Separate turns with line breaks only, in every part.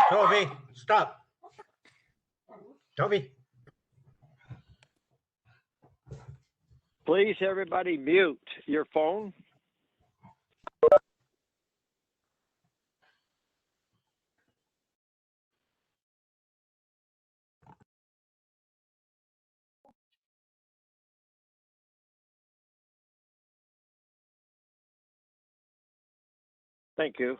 Toby, stop. Toby.
Please, everybody, mute your phone. Thank you.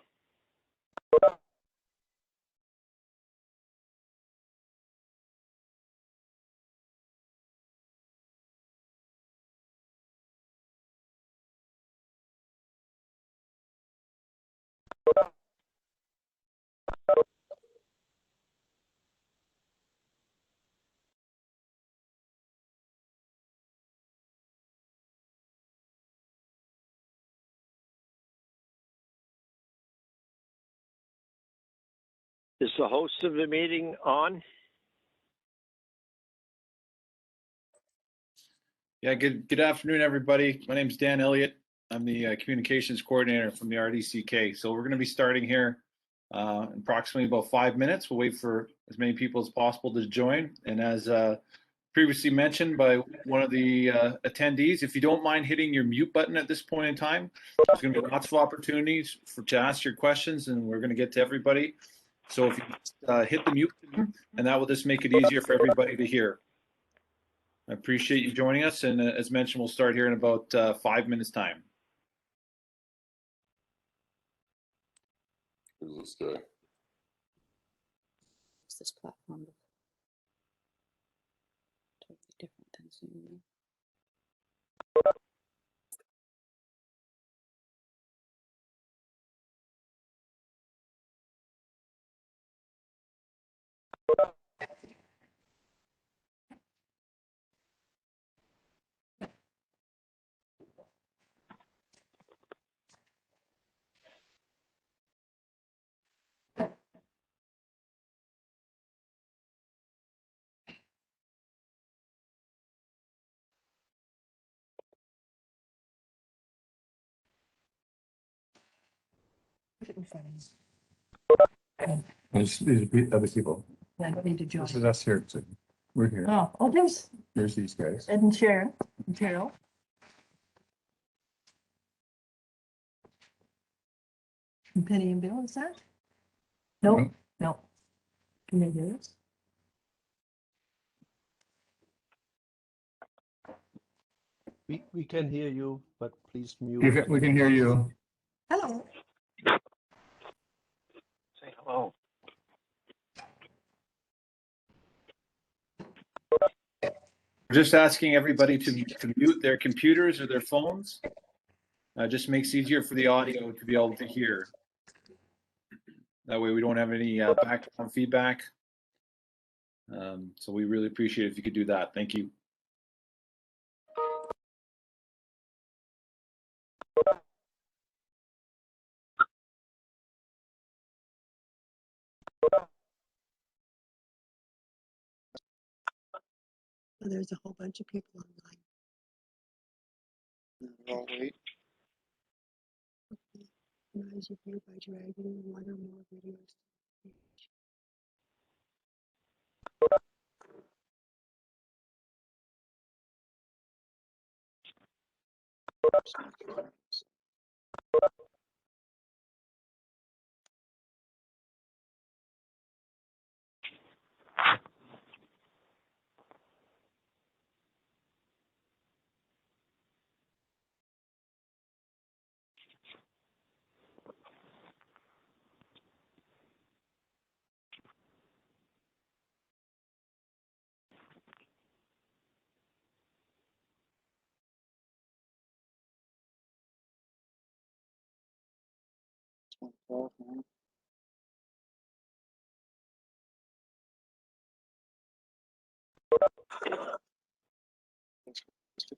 Is the host of the meeting on?
Yeah, good afternoon, everybody. My name is Dan Elliott. I'm the communications coordinator from the RDCK. So we're going to be starting here in approximately about 5 minutes. We'll wait for as many people as possible to join. And as previously mentioned by one of the attendees, if you don't mind hitting your mute button at this point in time, there's going to be lots of opportunities to ask your questions, and we're going to get to everybody. So if you hit the mute button, and that will just make it easier for everybody to hear. I appreciate you joining us, and as mentioned, we'll start here in about 5 minutes time.
Who's this guy?
It's this platform totally different than Zoom.
These other people.
Yeah, I don't need to join.
This is us here. So we're here.
Oh, there's
There's these guys.
Ed and Sharon, and Carol. And Penny and Bill, is that? Nope,
No.
no. Can they hear us?
We can hear you, but please mute.
We can hear you.
Hello.
Say hello.
We're just asking everybody to mute their computers or their phones. Just makes it easier for the audio to be able to hear. That way we don't have any background feedback. So we really appreciate it if you could do that. Thank you.
Oh, there's a whole bunch of people online.
I'll wait.
Rise your view by dragging one or more videos.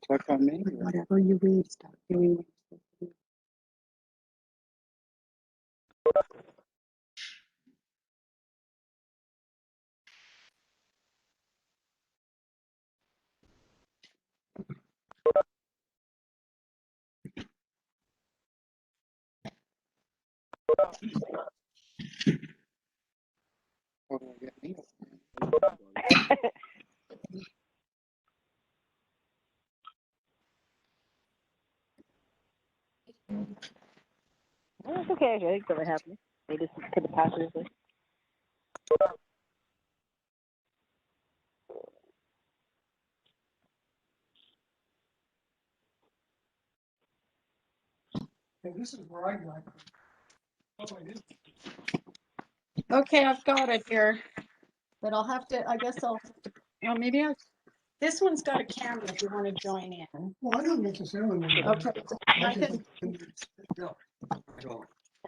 Click on me.
Whatever you read, stop doing what you're supposed to do.
How do I get me?
Well, it's okay. I think something happened. They just put the passwords in.
This is where I got.
Okay, I've got it here, but I'll have to, I guess I'll, well, maybe this one's got a camera if you want to join in.
Well, I don't necessarily. want to-
Okay, I can,
Yeah.
I guess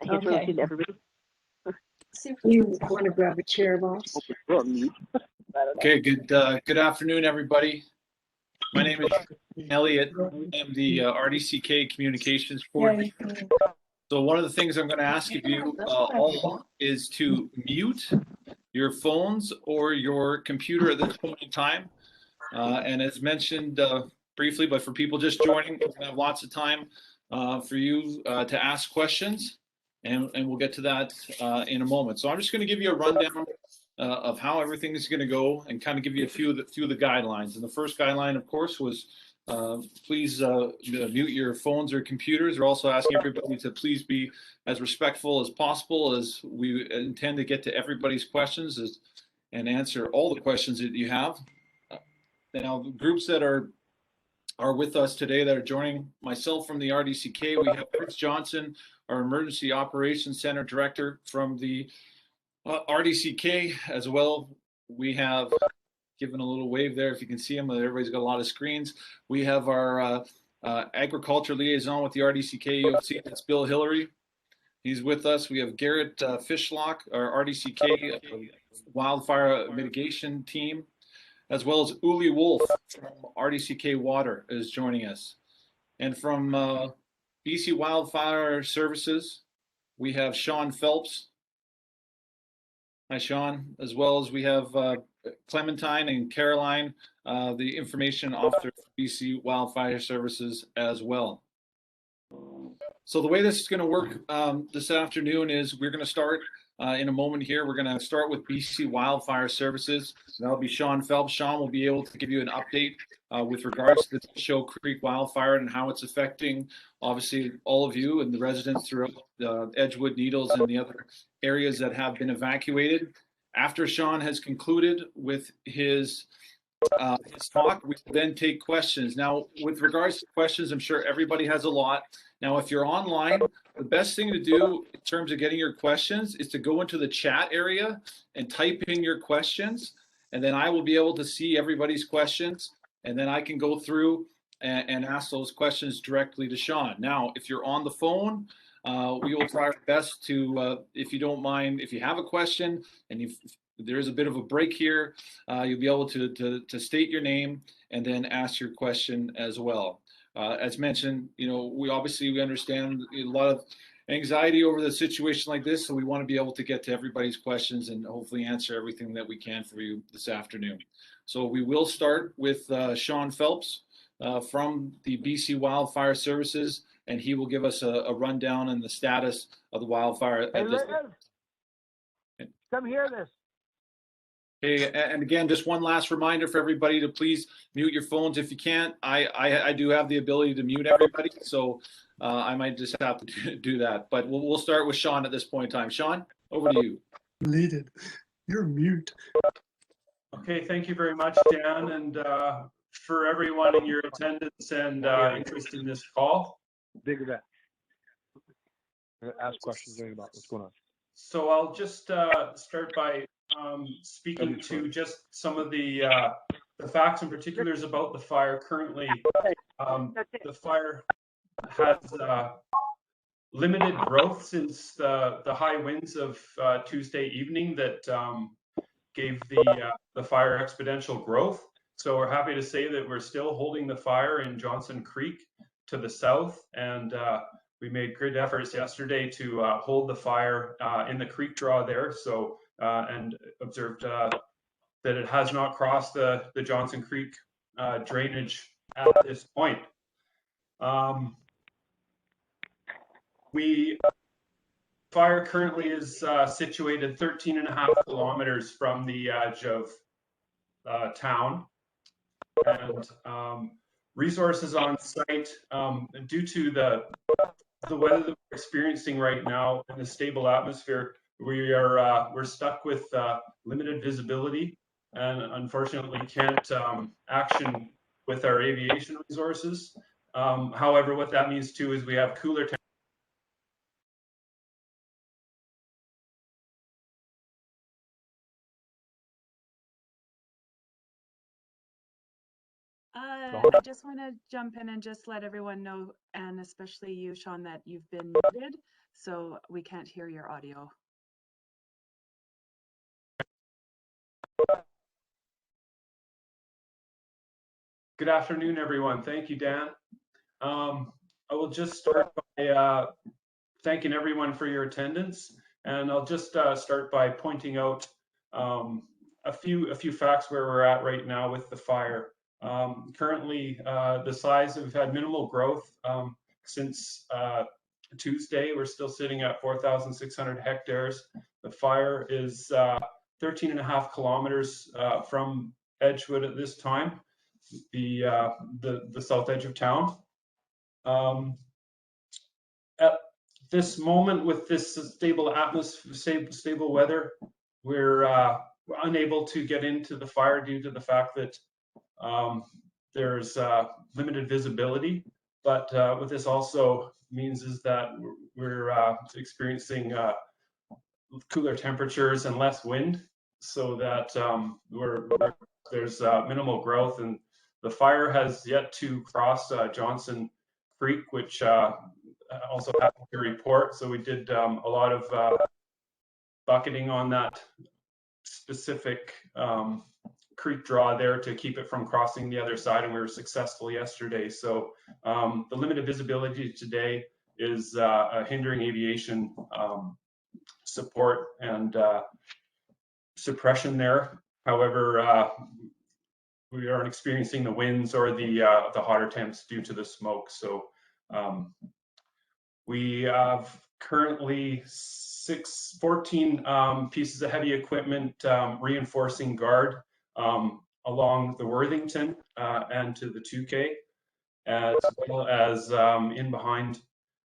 Okay.
we'll see everybody.
see if
You want to grab a chair, boss?
Okay, good afternoon, everybody. My name is Elliot. I'm the RDCK Communications Coordinator. So one of the things I'm going to ask of you all is to mute your phones or your computer at this point in time. And as mentioned briefly, but for people just joining, we're going to have lots of time for you to ask questions, and we'll get to that in a moment. So I'm just going to give you a rundown of how everything is going to go and kind of give you a few of the guidelines. And the first guideline, of course, was please mute your phones or computers. We're also asking everybody to please be as respectful as possible, as we intend to get to everybody's questions and answer all the questions that you have. Now, the groups that are with us today that are joining myself from the RDCK, we have Chris Johnson, our Emergency Operations Center Director from the RDCK as well. We have given a little wave there if you can see him. Everybody's got a lot of screens. We have our agriculture liaison with the RDCK UFC, that's Bill Hillary. He's with us. We have Garrett Fishlock, our RDCK wildfire mitigation team, as well as Uli Wolf from RDCK Water is joining us. And from BC Wildfire Services, we have Sean Phelps. Hi, Sean, as well as we have Clementine and Caroline, the information officer for BC Wildfire Services as well. So the way this is going to work this afternoon is we're going to start in a moment here. We're going to start with BC Wildfire Services. That'll be Sean Phelps. Sean will be able to give you an update with regards to the Michaud Creek wildfire and how it's affecting, obviously, all of you and the residents throughout Edgewood, Needles, and the other areas that have been evacuated. After Sean has concluded with his talk, we will then take questions. Now, with regards to questions, I'm sure everybody has a lot. Now, if you're online, the best thing to do in terms of getting your questions is to go into the chat area and type in your questions, and then I will be able to see everybody's questions, and then I can go through and ask those questions directly to Sean. Now, if you're on the phone, we will try our best to, if you don't mind, if you have a question and if there is a bit of a break here, you'll be able to state your name and then ask your question as well. As mentioned, you know, we understand a lot of anxiety over the situation like this, so we want to be able to get to everybody's questions and hopefully answer everything that we can for you this afternoon. So we will start with Sean Phelps from the BC Wildfire Services, and he will give us a rundown on the status of the wildfire.
Hey, Liz, come hear this.
Okay, and again, just one last reminder for everybody to please mute your phones if you can't. I do have the ability to mute everybody, so I might just have to do that. But we'll start with Sean at this point in time. Sean, over to you.
Deleted. You're mute.
Okay, thank you very much, Dan, and for everyone in your attendance and interest in this call.
Big event. Ask questions about what's going on.
So I'll just start by speaking to just some of the facts and particulars about the fire currently. The fire has limited growth since the high winds of Tuesday evening that gave the fire exponential growth. So we're happy to say that we're still holding the fire in Johnson Creek to the south, and we made good efforts yesterday to hold the fire in the creek draw there. So and observed that it has not crossed the Johnson Creek drainage at this point. We fire currently is situated 13.5 kilometers from the edge of town, and resources on site, due to the weather that we're experiencing right now and the stable atmosphere, we're stuck with limited visibility, and unfortunately can't action with our aviation resources. However, what that means too is we have cooler temperatures.
I just want to jump in and just let everyone know, and especially you, Sean, that you've been muted, so we can't hear your audio.
Good afternoon, everyone. Thank you, Dan. I will just start by thanking everyone for your attendance, and I'll just start by pointing out a few facts where we're at right now with the fire. Currently, the size, we've had minimal growth since Tuesday. We're still sitting at 4,600 hectares. The fire is 13.5 kilometers from Edgewood at this time, the south edge of town. At this moment, with this stable atmosphere, stable weather, we're unable to get into the fire due to the fact that there's limited visibility. But what this also means is that we're experiencing cooler temperatures and less wind, so that there's minimal growth, and the fire has yet to cross Johnson Creek, which also happened to report. So we did a lot of bucketing on that specific creek draw there to keep it from crossing the other side, and we were successful yesterday. So the limited visibility today is hindering aviation support and suppression there. However, we aren't experiencing the winds or the hotter temps due to the smoke. So we have currently 14 pieces of heavy equipment reinforcing guard along the Worthington and to the 2K, as well as in behind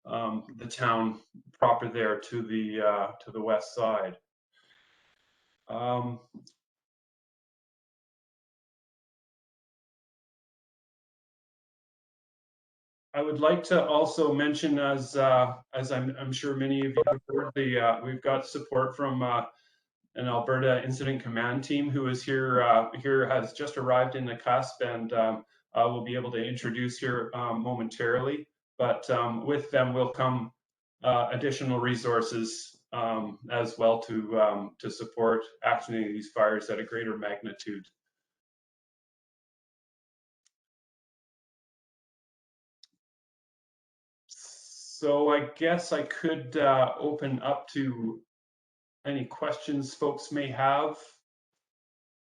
the town proper there to the west side. I would like to also mention, as I'm sure many of you have heard, we've got support from an Alberta Incident Command team who is here has just arrived in the cusp, and will be able to introduce here momentarily. But with them will come additional resources as well to support actioning these fires at a greater magnitude. So I guess I could open up to any questions folks may have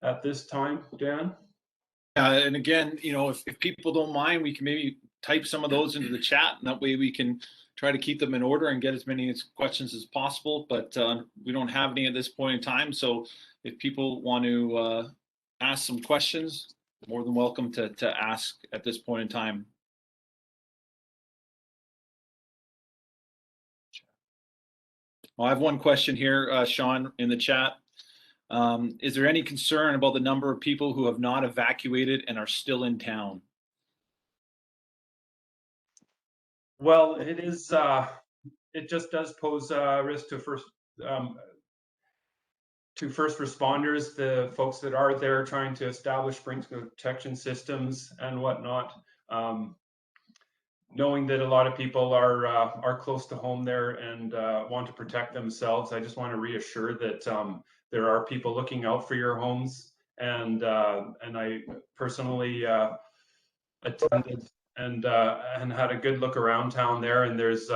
at this time, Dan.
And again, if people don't mind, we can maybe type some of those into the chat, and that way we can try to keep them in order and get as many questions as possible. But we don't have any at this point in time. So if people want to ask some questions, more than welcome to ask at this point in time. Well, I have one question here, Sean, in the chat. Is there any concern about the number of people who have not evacuated and are still in town?
Well, it is. It just does pose a risk to first responders, the folks that are there trying to establish sprinkler protection systems and whatnot. Knowing that a lot of people are close to home there and want to protect themselves, I just want to reassure that there are people looking out for your homes, and I personally attended and had a good look around town there, and there's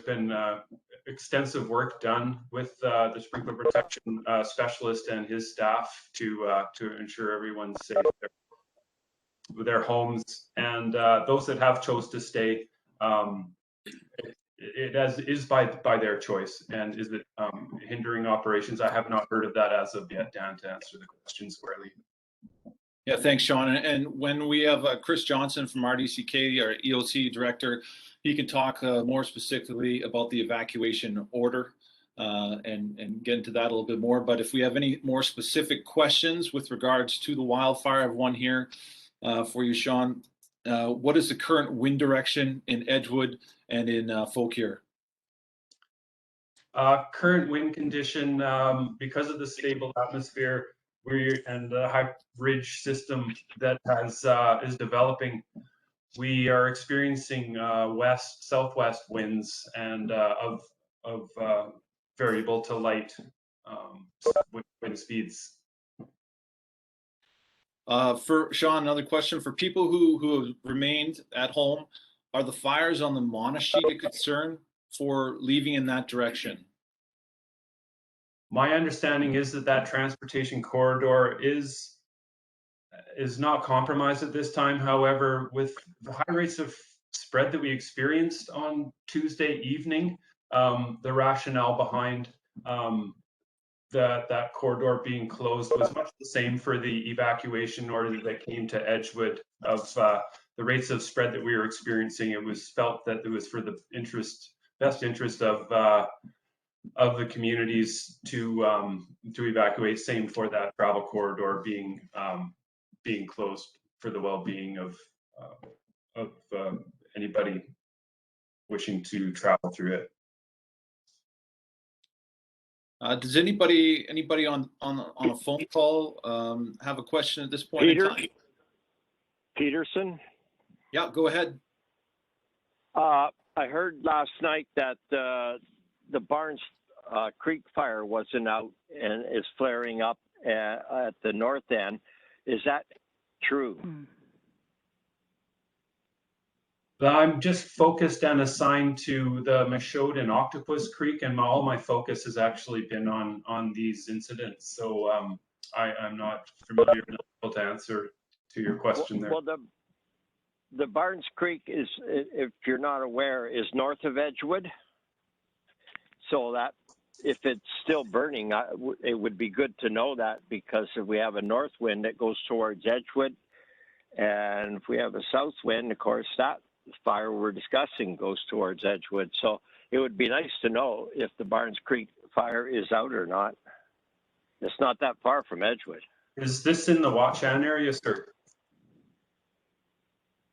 been extensive work done with the sprinkler protection specialist and his staff to ensure everyone's safe with their homes, and those that have chose to stay, is by their choice. And is it hindering operations? I have not heard of that as of yet, Dan, to answer the question squarely.
Yeah, thanks, Sean. And when we have Chris Johnson from RDCK, our EOC director, he can talk more specifically about the evacuation order and get into that a little bit more. But if we have any more specific questions with regards to the wildfire, I have one here for you, Sean. What is the current wind direction in Edgewood and in Fauquier?
Current wind condition, because of the stable atmosphere and the high ridge system that is developing, we are experiencing southwest winds and of variable to light wind speeds.
For Sean, another question for people who have remained at home. Are the fires on the Monashee a concern for leaving in that direction?
My understanding is that transportation corridor is not compromised at this time. However, with the high rates of spread that we experienced on Tuesday evening, the rationale behind that corridor being closed was much the same for the evacuation order that came to Edgewood of the rates of spread that we were experiencing. It was felt that it was for the best interest of the communities to evacuate. Same for that travel corridor being closed for the well-being of anybody wishing to travel through it.
Does anybody on a phone call have a question at this point in time?
Peterson?
Yeah, go ahead.
I heard last night that the Barnes Creek fire wasn't out and is flaring up at the north end. Is that true?
I'm just focused and assigned to the Michaud and Octopus Creek, and all my focus has actually been on these incidents. So I'm not familiar enough to answer to your question there.
Well, the Barnes Creek is, if you're not aware, is north of Edgewood. So that if it's still burning, it would be good to know that, because if we have a north wind that goes towards Edgewood, and if we have a south wind, of course, that fire we're discussing goes towards Edgewood. So it would be nice to know if the Barnes Creek fire is out or not. It's not that far from Edgewood.
Is this in the Watchan area, sir?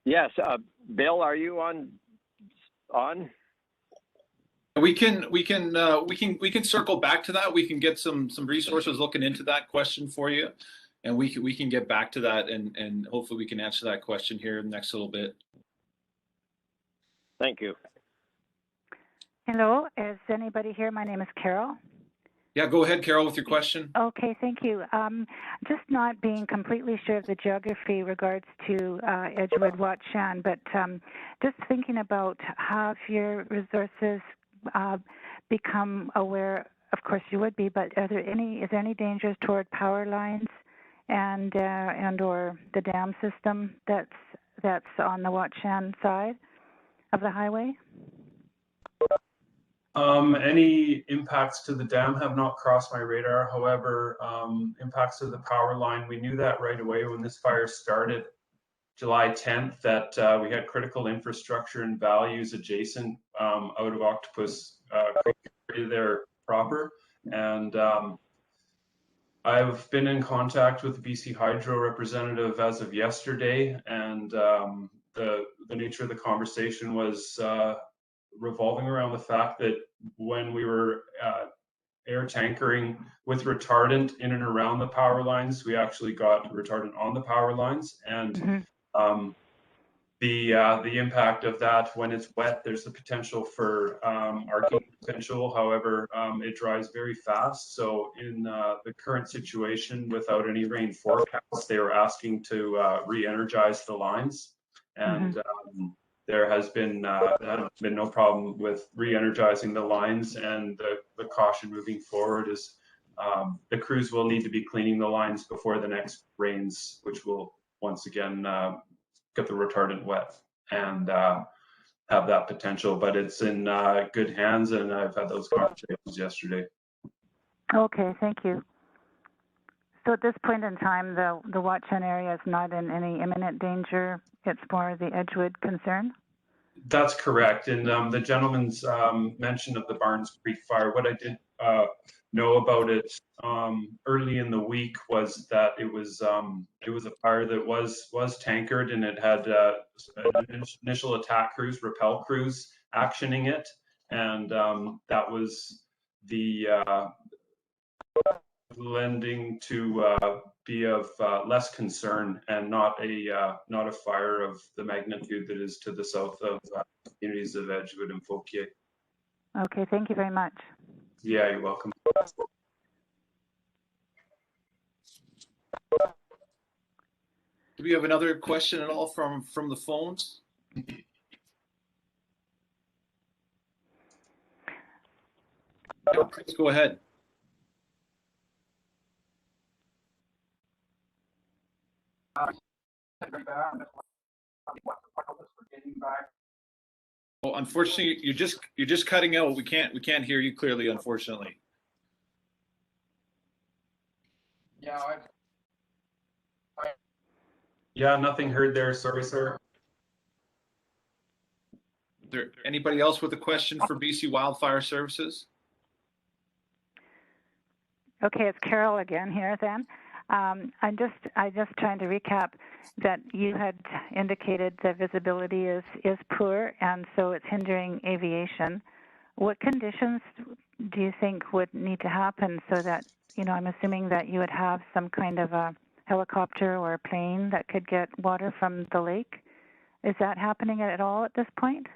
Yes. Bill, are you on?
We can circle back to that. We can get some resources looking into that question for you, and we can get back to that, and hopefully we can answer that question here in the next little bit.
Thank you.
Hello, is anybody here? My name is Carol.
Yeah, go ahead, Carol, with your question.
Okay, thank you. Just not being completely sure of the geography regards to Edgewood, Watchan, but just thinking about have your resources become aware, of course you would be, but is there any dangers toward power lines and or the dam system that's on the Watchan side of the highway?
Any impacts to the dam have not crossed my radar. However, impacts to the power line, we knew that right away when this fire started July 10th, that we had critical infrastructure and values adjacent out of Octopus Creek there proper. And I've been in contact with the BC Hydro representative as of yesterday, and the nature of the conversation was revolving around the fact that when we were air tankering with retardant in and around the power lines, we actually got retardant on the power lines, and the impact of that when it's wet, there's the potential for arcing potential. However, it dries very fast. So in the current situation, without any rain forecast, they were asking to re-energize the lines, and there has been no problem with re-energizing the lines, and the caution moving forward is the crews will need to be cleaning the lines before the next rains, which will once again get the retardant wet. And have that potential, but it's in good hands, and I've had those conversations yesterday.
Okay, thank you. So at this point in time, the Watchung area is not in any imminent danger. It's more the Edgewood concern?
That's correct. And the gentleman's mention of the Barnes Creek fire, what I did know about it early in the week was that it was a fire that was tankered, and it had initial attack crews, rappel crews actioning it, and that was the lending to be of less concern, and not a fire of the magnitude that is to the south of communities of Edgewood and Fauquier.
Okay, thank you very much.
Yeah, you're welcome.
Do we have another question at all from the phones? Yeah, please go ahead. Well, unfortunately, you're just cutting out. We can't hear you clearly, unfortunately.
Yeah, nothing heard there. Sorry, sir.
Is there anybody else with a question for BC Wildfire Services?
Okay, it's Carol again here then. I'm just trying to recap that you had indicated the visibility is poor, and so it's hindering aviation. What conditions do you think would need to happen so that, I'm assuming that you would have some kind of a helicopter or a plane that could get water from the lake? Is that happening at all at this point?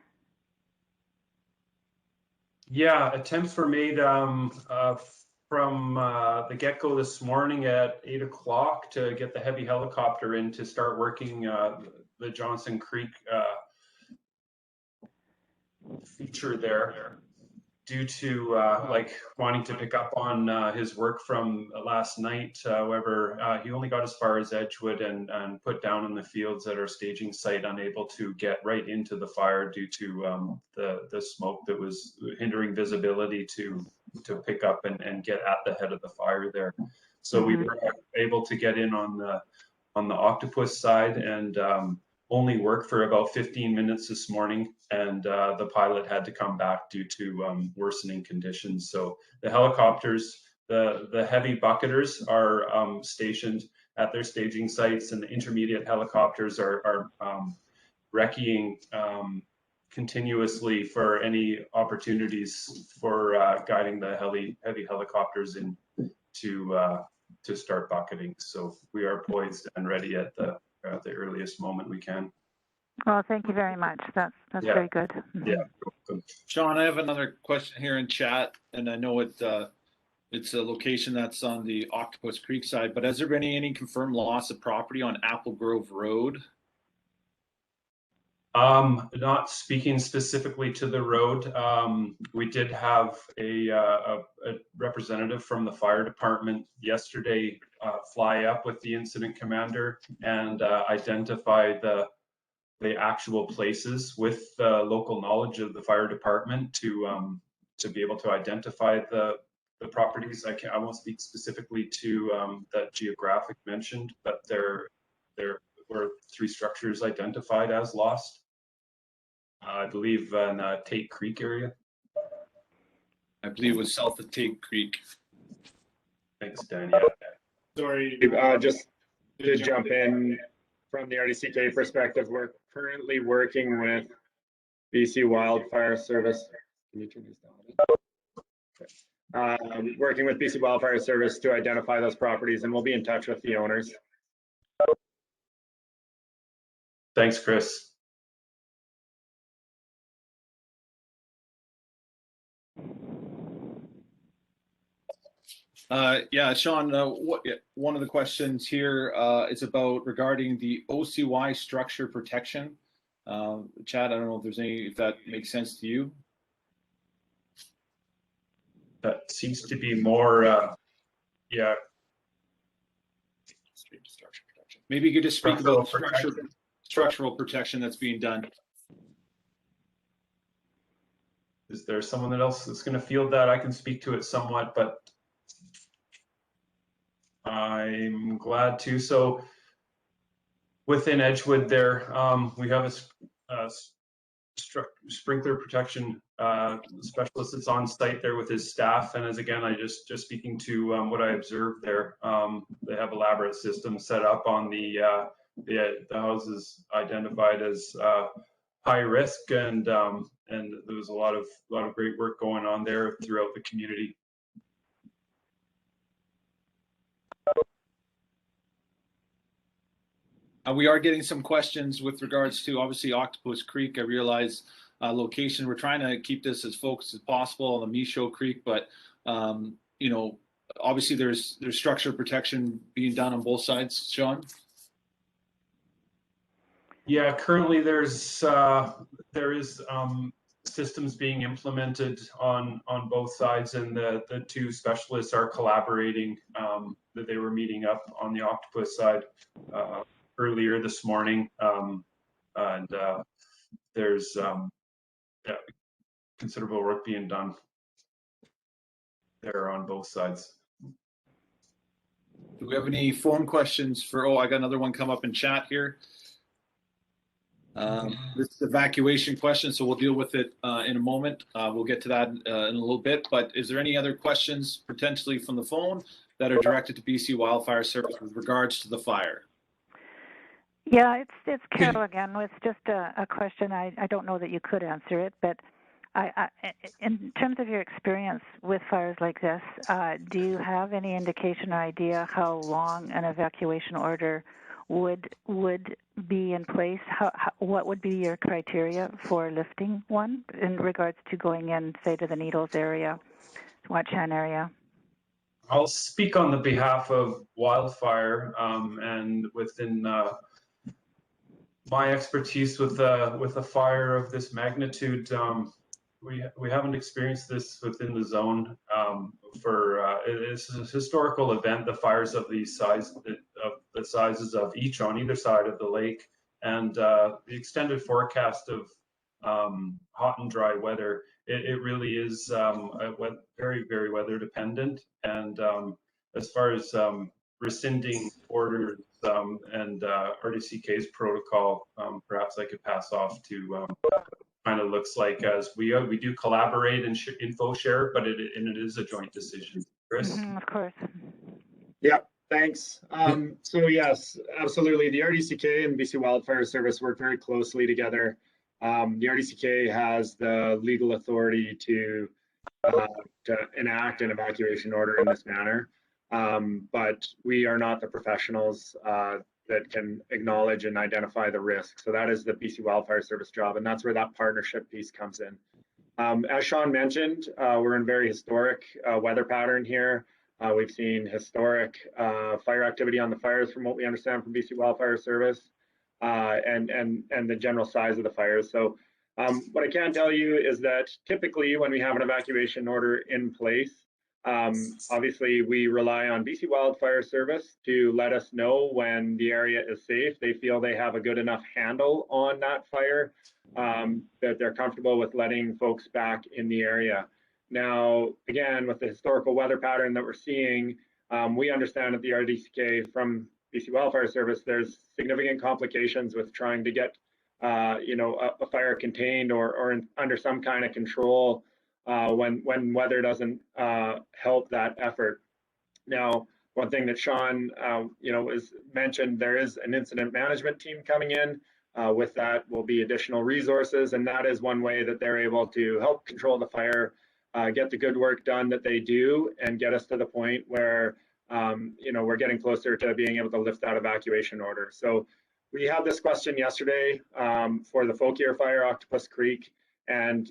Yeah, attempts were made from the get-go this morning at 8 o'clock to get the heavy helicopter in to start working the Johnson Creek feature there, due to wanting to pick up on his work from last night. However, he only got as far as Edgewood and put down in the fields at our staging site, unable to get right into the fire due to the smoke that was hindering visibility to pick up and get at the head of the fire there. So we were able to get in on the Octopus side and only worked for about 15 minutes this morning, and the pilot had to come back due to worsening conditions. So the helicopters, the heavy bucketers are stationed at their staging sites, and the intermediate helicopters are recceing continuously for any opportunities for guiding the heavy helicopters in to start bucketing. So we are poised and ready at the earliest moment we can.
Well, thank you very much. That's very good.
Yeah.
Sean, I have another question here in chat, and I know it's a location that's on the Octopus Creek side, but has there been any confirmed loss of property on Apple Grove Road?
Not speaking specifically to the road, we did have a representative from the fire department yesterday fly up with the incident commander and identify the actual places with local knowledge of the fire department to be able to identify the properties. I won't speak specifically to that geographic mentioned, but there were 3 structures identified as lost. I believe in Tate Creek area.
I believe it was south of Tate Creek.
Thanks, Dan.
Sorry, just to jump in from the RDCK perspective, we're currently working with BC Wildfire Service. Can you turn this down? Okay. Working with BC Wildfire Service to identify those properties, and we'll be in touch with the owners.
Thanks, Chris.
Yeah, Sean, one of the questions here is about regarding the OCY structure protection. Chad, I don't know if that makes sense to you.
That seems to be more, yeah.
Structure protection. Maybe you could just speak about structural protection that's being done.
is there someone else that's going to field that? I can speak to it somewhat, but I'm glad to. So within Edgewood there, we have a sprinkler protection specialist that's on site there with his staff. And as again, I just speaking to what I observed there, they have elaborate systems set up on the houses identified as high risk, and there was a lot of great work going on there throughout the community.
We are getting some questions with regards to obviously Octopus Creek. I realize location. We're trying to keep this as focused as possible on the Michaud Creek, but you know, obviously there's structural protection being done on both sides. Sean?
Yeah, currently there is systems being implemented on both sides, and the two specialists are collaborating. That they were meeting up on the Octopus side earlier this morning, and there's considerable work being done there on both sides.
Do we have any phone questions for? Oh, I got another one come up in chat here. This is evacuation question, so we'll deal with it in a moment. We'll get to that in a little bit. But is there any other questions potentially from the phone that are directed to BC Wildfire Service with regards to the fire?
Yeah, it's Carol again with just a question. I don't know that you could answer it, but in terms of your experience with fires like this, do you have any indication or idea how long an evacuation order would be in place? What would be your criteria for lifting one in regards to going in, say, to the Needles area, Watchan area?
I'll speak on the behalf of Wildfire, and within my expertise with a fire of this magnitude, we haven't experienced this within the zone. It's a historical event. The fires of these size, of the sizes of each on either side of the lake, and the extended forecast of hot and dry weather. It really is very, very weather dependent. And as far as rescinding orders and RDCK's protocol, perhaps I could pass off to kind of looks like, as we do collaborate and info share, but it is a joint decision. Chris?
Of course.
Yeah, thanks. So yes, absolutely. The RDCK and BC Wildfire Service work very closely together. The RDCK has the legal authority to enact an evacuation order in this manner, but we are not the professionals that can acknowledge and identify the risk. So that is the BC Wildfire Service job, and that's where that partnership piece comes in. As Sean mentioned, we're in very historic weather pattern here. We've seen historic fire activity on the fires from what we understand from BC Wildfire Service, and the general size of the fires. So what I can tell you is that typically when we have an evacuation order in place, obviously we rely on BC Wildfire Service to let us know when the area is safe. They feel they have a good enough handle on that fire, that they're comfortable with letting folks back in the area. Now, again, with the historical weather pattern that we're seeing, we understand at the RDCK from BC Wildfire Service, there's significant complications with trying to get a fire contained or under some kind of control when weather doesn't help that effort. Now, one thing that Sean, is mentioned, there is an incident management team coming in. With that will be additional resources, and that is one way that they're able to help control the fire, get the good work done that they do, and get us to the point where we're getting closer to being able to lift that evacuation order. So we had this question yesterday for the Folkier Fire, Octopus Creek. And,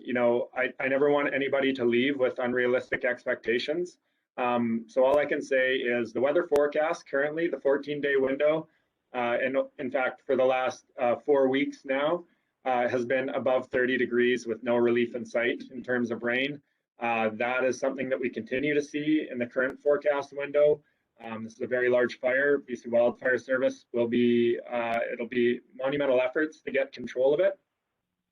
I never want anybody to leave with unrealistic expectations. So all I can say is the weather forecast currently, the 14-day window, and in fact, for the last 4 weeks now, has been above 30 degrees with no relief in sight in terms of rain. That is something that we continue to see in the current forecast window. This is a very large fire. BC Wildfire Service will be, it'll be monumental efforts to get control of it.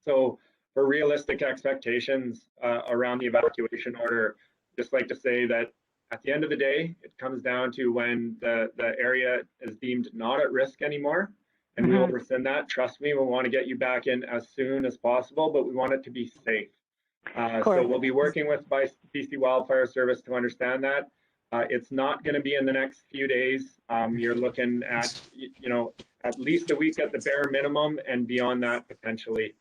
So for realistic expectations around the evacuation order, just like to say that at the end of the day, it comes down to when the area is deemed not at risk anymore, and we will rescind that. Trust me, we want to get you back in as soon as possible, but we want it to be safe. So we'll be working with BC Wildfire Service to understand that. It's not going to be in the next few days. You're looking at, at least a week at the bare minimum, and beyond that potentially.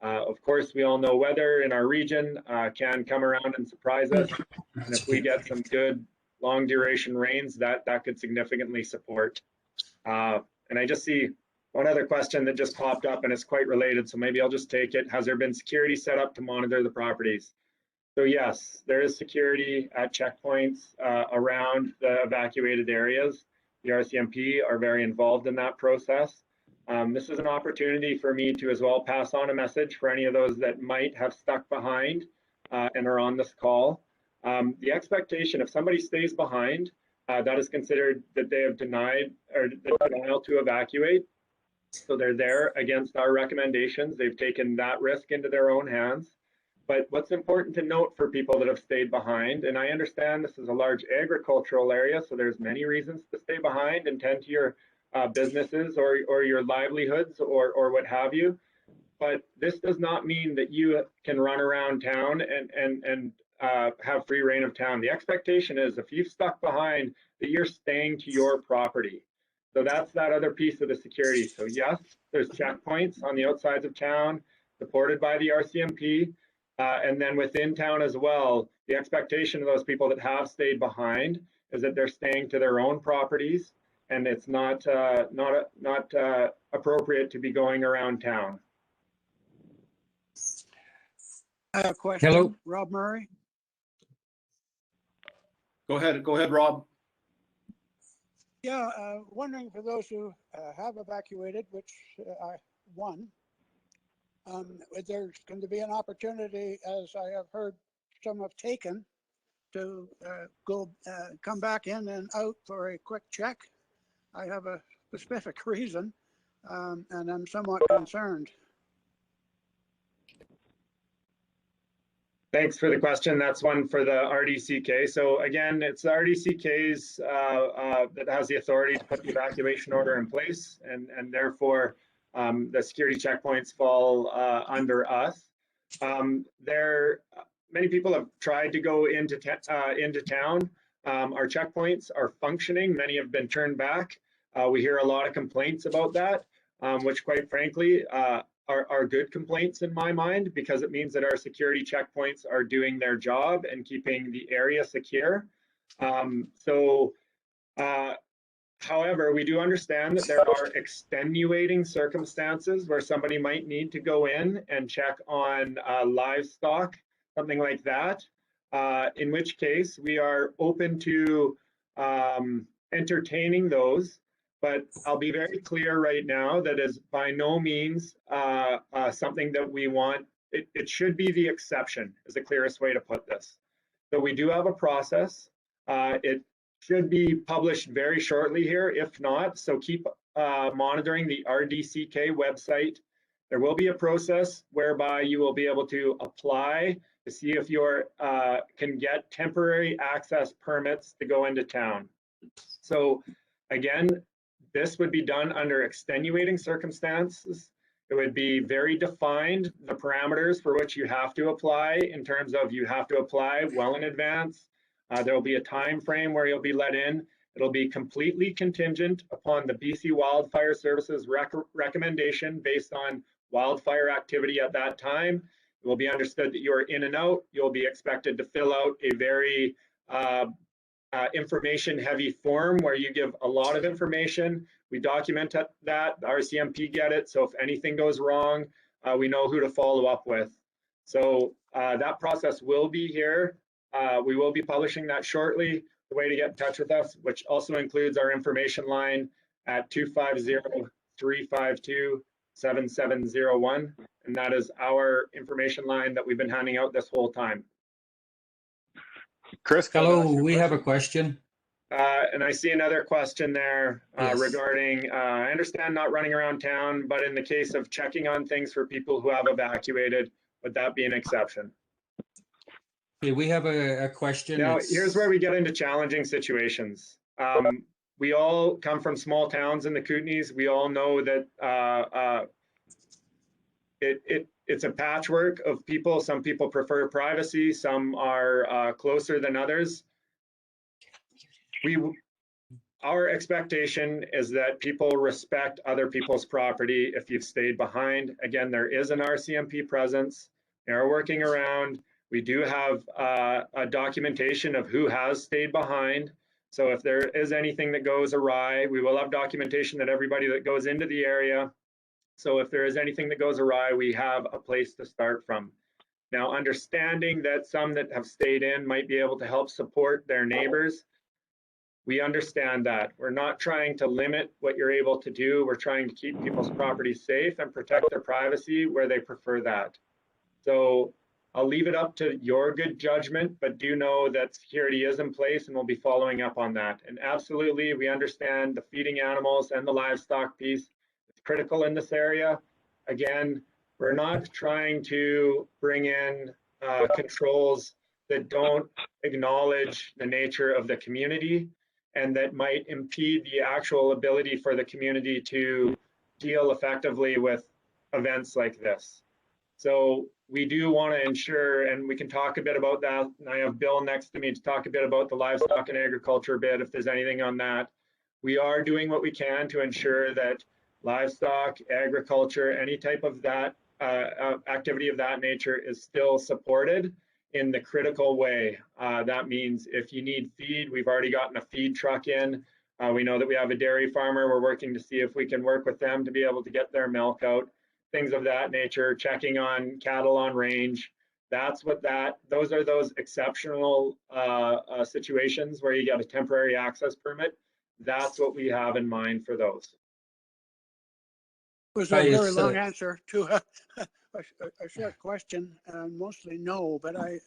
Of course, we all know weather in our region can come around and surprise us. And if we get some good long duration rains, that could significantly support. And I just see one other question that just popped up, and it's quite related, so maybe I'll just take it. Has there been security set up to monitor the properties? So yes, there is security at checkpoints around the evacuated areas. The RCMP are very involved in that process. This is an opportunity for me to as well pass on a message for any of those that might have stuck behind and are on this call. The expectation, if somebody stays behind, that is considered that they have denied or the denial to evacuate. So they're there against our recommendations. They've taken that risk into their own hands. But what's important to note for people that have stayed behind, and I understand this is a large agricultural area, so there's many reasons to stay behind and tend to your businesses or your livelihoods or what have you. But this does not mean that you can run around town and have free reign of town. The expectation is if you've stuck behind, that you're staying to your property. So that's that other piece of the security. So yes, there's checkpoints on the outsides of town supported by the RCMP. And then within town as well, the expectation of those people that have stayed behind is that they're staying to their own properties, and it's not appropriate to be going around town.
I have a question.
Hello.
Rob Murray.
Go ahead, Rob.
Yeah, wondering for those who have evacuated, which I won, there's going to be an opportunity, as I have heard some have taken, to come back in and out for a quick check. I have a specific reason, and I'm somewhat concerned.
Thanks for the question. That's one for the RDCK. So again, it's the RDCK's that has the authority to put the evacuation order in place, and therefore the security checkpoints fall under us. Many people have tried to go into town. Our checkpoints are functioning. Many have been turned back. We hear a lot of complaints about that, which quite frankly are good complaints in my mind, because it means that our security checkpoints are doing their job and keeping the area secure. However, we do understand that there are extenuating circumstances where somebody might need to go in and check on livestock, something like that, in which case we are open to entertaining those. But I'll be very clear right now that is by no means something that we want. It should be the exception, is the clearest way to put this. So we do have a process. It should be published very shortly here, if not. So keep monitoring the RDCK website. There will be a process whereby you will be able to apply to see if you can get temporary access permits to go into town. So again, this would be done under extenuating circumstances. It would be very defined, the parameters for which you have to apply, in terms of you have to apply well in advance. There will be a time frame where you'll be let in. It'll be completely contingent upon the BC Wildfire Services recommendation based on wildfire activity at that time. It will be understood that you are in and out. You'll be expected to fill out a very information-heavy form where you give a lot of information. We document that, the RCMP get it, so if anything goes wrong, we know who to follow up with. So that process will be here. We will be publishing that shortly. The way to get in touch with us, which also includes our information line at 250-352-7701, and that is our information line that we've been handing out this whole time.
Chris, hello, we have a question.
And I see another question there
Yes.
regarding, I understand not running around town, but in the case of checking on things for people who have evacuated, would that be an exception?
Okay, we have a question.
Now,
It's-
here's where we get into challenging situations. We all come from small towns in the Kootenays. We all know that it's a patchwork of people. Some people prefer privacy. Some are closer than others. Our expectation is that people respect other people's property if you've stayed behind. Again, there is an RCMP presence. They are working around. We do have a documentation of who has stayed behind. So if there is anything that goes awry, we will have documentation that everybody that goes into the area. So if there is anything that goes awry, we have a place to start from. Now, understanding that some that have stayed in might be able to help support their neighbors, we understand that. We're not trying to limit what you're able to do. We're trying to keep people's property safe and protect their privacy where they prefer that. So I'll leave it up to your good judgment, but do know that security is in place and we'll be following up on that. And absolutely, we understand the feeding animals and the livestock piece. It's critical in this area. Again, we're not trying to bring in controls that don't acknowledge the nature of the community and that might impede the actual ability for the community to deal effectively with events like this. So we do want to ensure, and we can talk a bit about that, and I have Bill next to me to talk a bit about the livestock and agriculture bit, if there's anything on that. We are doing what we can to ensure that livestock, agriculture, any type of that activity of that nature is still supported in the critical way. That means if you need feed, we've already gotten a feed truck in. We know that we have a dairy farmer. We're working to see if we can work with them to be able to get their milk out, things of that nature, checking on cattle on range. That's what those are those exceptional situations where you get a temporary access permit. That's what we have in mind for those.
It was a very long answer to a short question, mostly no, but I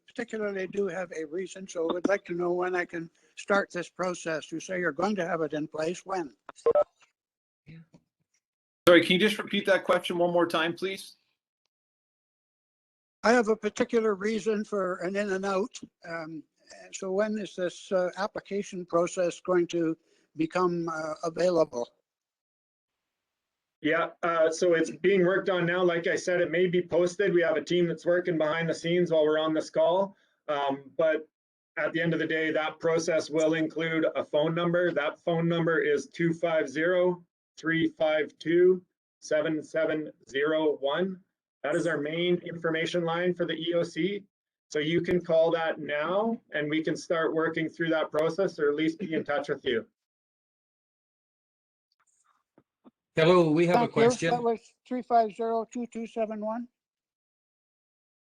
particularly do have a reason, so I would like to know when I can start this process. You say you're going to have it in place, when?
Sorry, can you just repeat that question one more time, please?
I have a particular reason for an in and out. So when is this application process going to become available?
Yeah, so it's being worked on now. Like I said, it may be posted. We have a team that's working behind the scenes while we're on this call. But at the end of the day, that process will include a phone number. That phone number is 250-352-7701. That is our main information line for the EOC. So you can call that now and we can start working through that process, or at least be in touch with you.
Hello, we have a question.
That was 350-2271.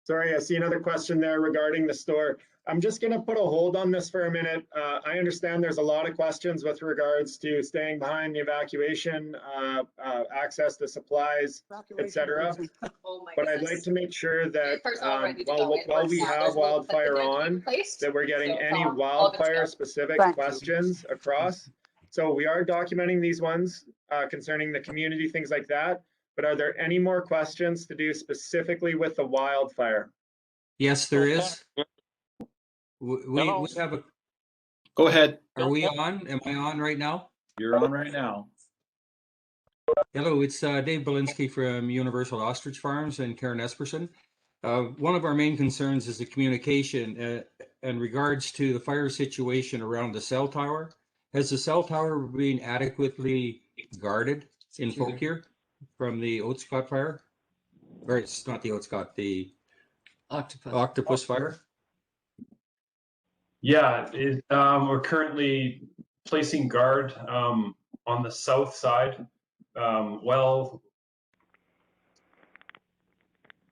Sorry, I see another question there regarding the store. I'm just going to put a hold on this for a minute. I understand there's a lot of questions with regards to staying behind the evacuation, access to supplies, etc. But I'd like to make sure that while we have wildfire on, that we're getting any wildfire specific questions across. So we are documenting these ones concerning the community, things like that. But are there any more questions to do specifically with the wildfire?
Yes, there is. We have a.
Go ahead.
Are we on? Am I on right now?
You're on right now.
Hello, it's Dave Belinsky from Universal Ostrich Farms and Karen Esperson. One of our main concerns is the communication in regards to the fire situation around the cell tower. Has the cell tower been adequately guarded in Fauquier from the Oatscott fire? Or it's not the Oatscott, the Octopus fire?
Yeah, we're currently placing guard on the south side, well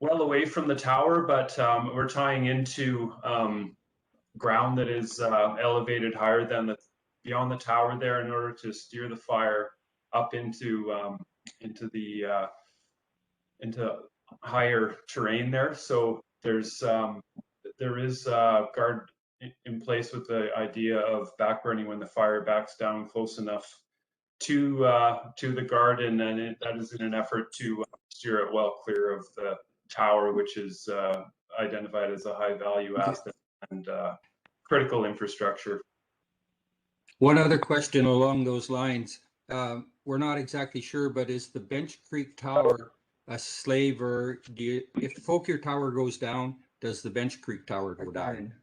away from the tower, but we're tying into ground that is elevated higher than beyond the tower there in order to steer the fire up into higher terrain there. So there is guard in place with the idea of backburning when the fire backs down close enough to the guard, and then that is in an effort to steer it well clear of tower, which is identified as a high value asset and critical infrastructure.
One other question along those lines. We're not exactly sure, but is the Bench Creek Tower a slave, or if the Fauquier Tower goes down, does the Bench Creek Tower go down?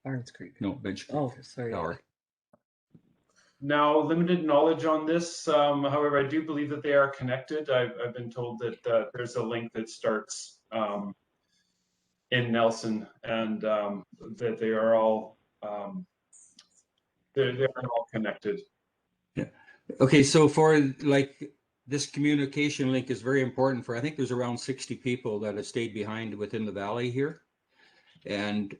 Barnes Creek.
No, Bench Creek.
Oh, sorry.
Tower.
Now, limited knowledge on this. However, I do believe that they are connected. I've been told that there's a link that starts in Nelson, and that they are all they're all connected.
Yeah. Okay, so for like this communication link is very important for, I think there's around 60 people that have stayed behind within the valley here. And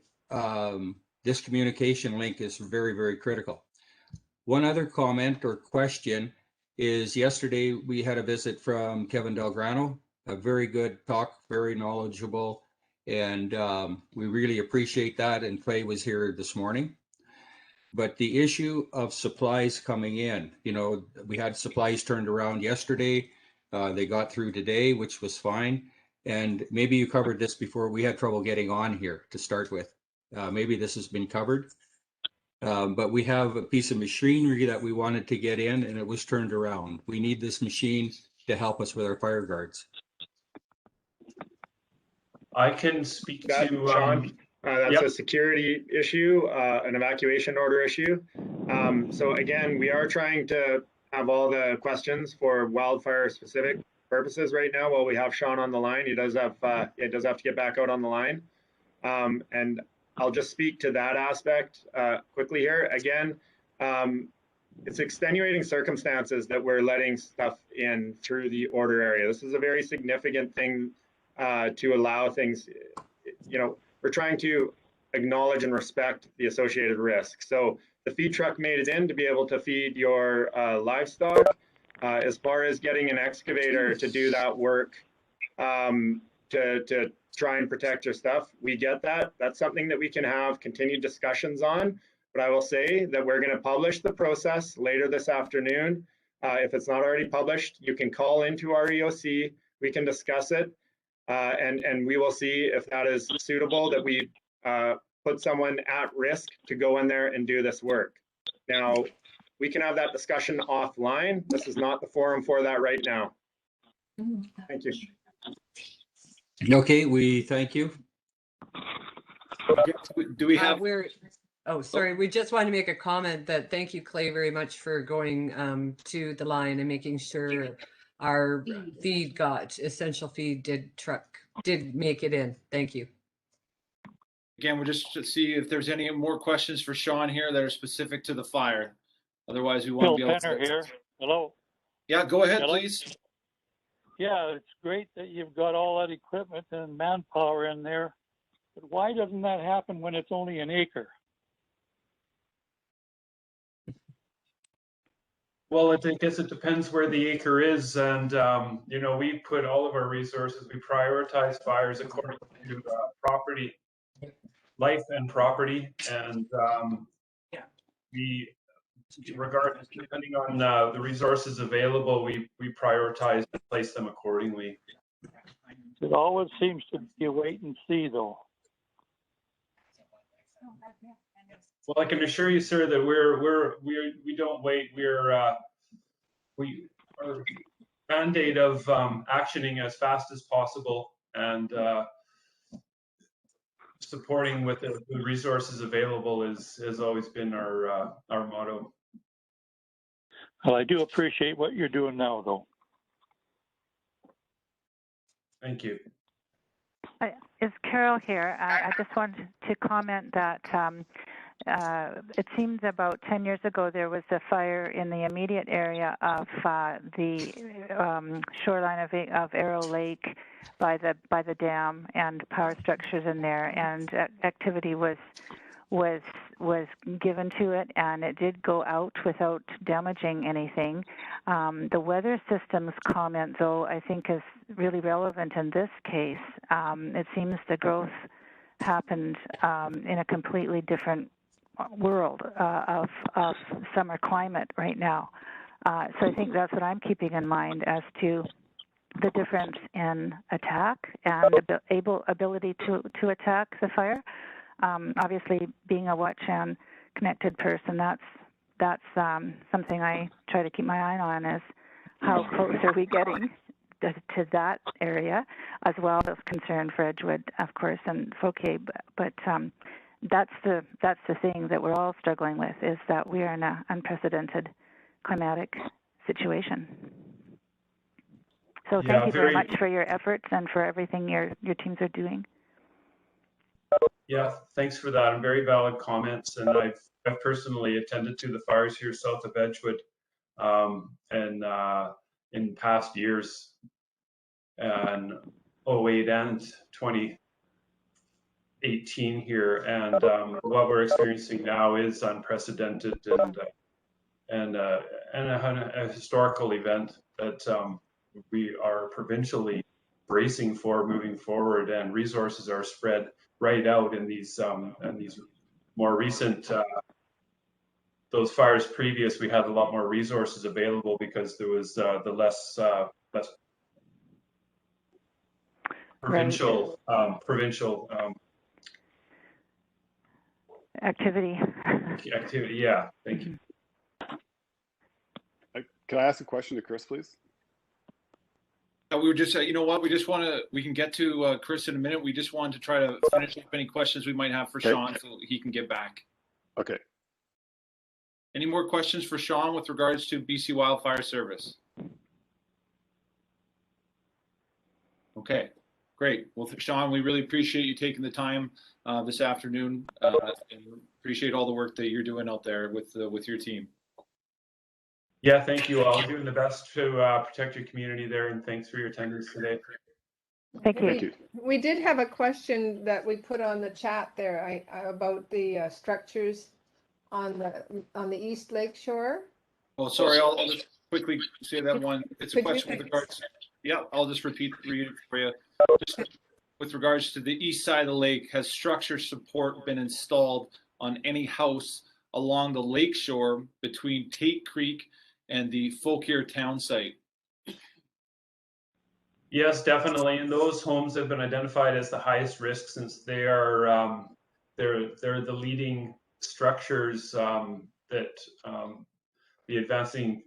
this communication link is very, very critical. One other comment or question is yesterday we had a visit from Kevin Delgrano, a very good talk, very knowledgeable, and we really appreciate that. And Clay was here this morning. But the issue of supplies coming in, you know, we had supplies turned around yesterday. They got through today, which was fine. And maybe you covered this before. We had trouble getting on here to start with. Maybe this has been covered. But we have a piece of machinery that we wanted to get in, and it was turned around. We need this machine to help us with our fire guards.
I can speak to
Sean. That's
yep.
a security issue, an evacuation order issue. So again, we are trying to have all the questions for wildfire specific purposes right now while we have Sean on the line. He does have to get back out on the line. And I'll just speak to that aspect quickly here. Again, it's extenuating circumstances that we're letting stuff in through the order area. This is a very significant thing to allow things, you know, we're trying to acknowledge and respect the associated risk. So the feed truck made it in to be able to feed your livestock. As far as getting an excavator to do that work, to try and protect your stuff, we get that. That's something that we can have continued discussions on. But I will say that we're going to publish the process later this afternoon. If it's not already published, you can call into our EOC. We can discuss it. And we will see if that is suitable, that we put someone at risk to go in there and do this work. Now, we can have that discussion offline. This is not the forum for that right now. Thank you.
Okay, we thank you.
Do we have?
Oh, sorry. We just wanted to make a comment that thank you, Clay, very much for going to the line and making sure our feed essential feed did make it in. Thank you.
Again, we're just to see if there's any more questions for Sean here that are specific to the fire. Otherwise, we won't be able to.
Here. Hello.
Yeah, go ahead,
Hello?
please.
Yeah, it's great that you've got all that equipment and manpower in there, but why doesn't that happen when it's only an acre?
Well, I guess it depends where the acre is, and you know, we put all of our resources. We prioritize fires according to property, life, and property, and we, regardless, depending on the resources available, we prioritize and place them accordingly.
It always seems to be a wait and see, though.
Well, I can assure you, sir, that we don't wait. Our mandate of actioning as fast as possible and supporting with the resources available has always been our motto.
Well, I do appreciate what you're doing now, though.
Thank you.
It's Carol here. I just wanted to comment that it seems about 10 years ago there was a fire in the immediate area of the shoreline of Arrow Lake by the dam and power structures in there, and activity was given to it, and it did go out without damaging anything. The weather systems comment, though, I think is really relevant in this case. It seems the growth happened in a completely different world of summer climate right now. So I think that's what I'm keeping in mind as to the difference in attack and ability to attack the fire. Obviously, being a Watchan connected person, that's something I try to keep my eye on, is how close are we getting to that area, as well as concern for Edgewood, of course, and Fouquet. But that's the thing that we're all struggling with, is that we are in an unprecedented climatic situation. So thank you very much for your efforts and for everything your teams are doing.
Yeah, thanks for that, and very valid comments. And I've personally attended to the fires here south of Edgewood, and in past years, and 08 and 2018 here, and what we're experiencing now is unprecedented and a historical event that we are provincially bracing for moving forward, and resources are spread right out in these more recent those fires previous. We had a lot more resources available because there was the less provincial
activity.
Yeah, thank you.
Can I ask a question to Chris, please?
We were just, you know what, we can get to Chris in a minute. We just wanted to try to finish up any questions we might have for Sean so he can get back.
Okay.
Any more questions for Sean with regards to BC Wildfire Service? Okay, great. Well, Sean, we really appreciate you taking the time this afternoon, and appreciate all the work that you're doing out there with your team.
Yeah, thank you all. Doing the best to protect your community there, and thanks for your attendance today.
Thank you.
We did have a question that we put on the chat there about the structures on the East Lake Shore.
Oh, sorry, I'll just quickly say that one. It's a question with regards. Yeah, I'll just read it for you. Just with regards to the east side of the lake, has structure support been installed on any house along the lake shore between Tate Creek and the Fauquier town site?
Yes, definitely. And those homes have been identified as the highest risk, since they are they're the leading structures that the advancing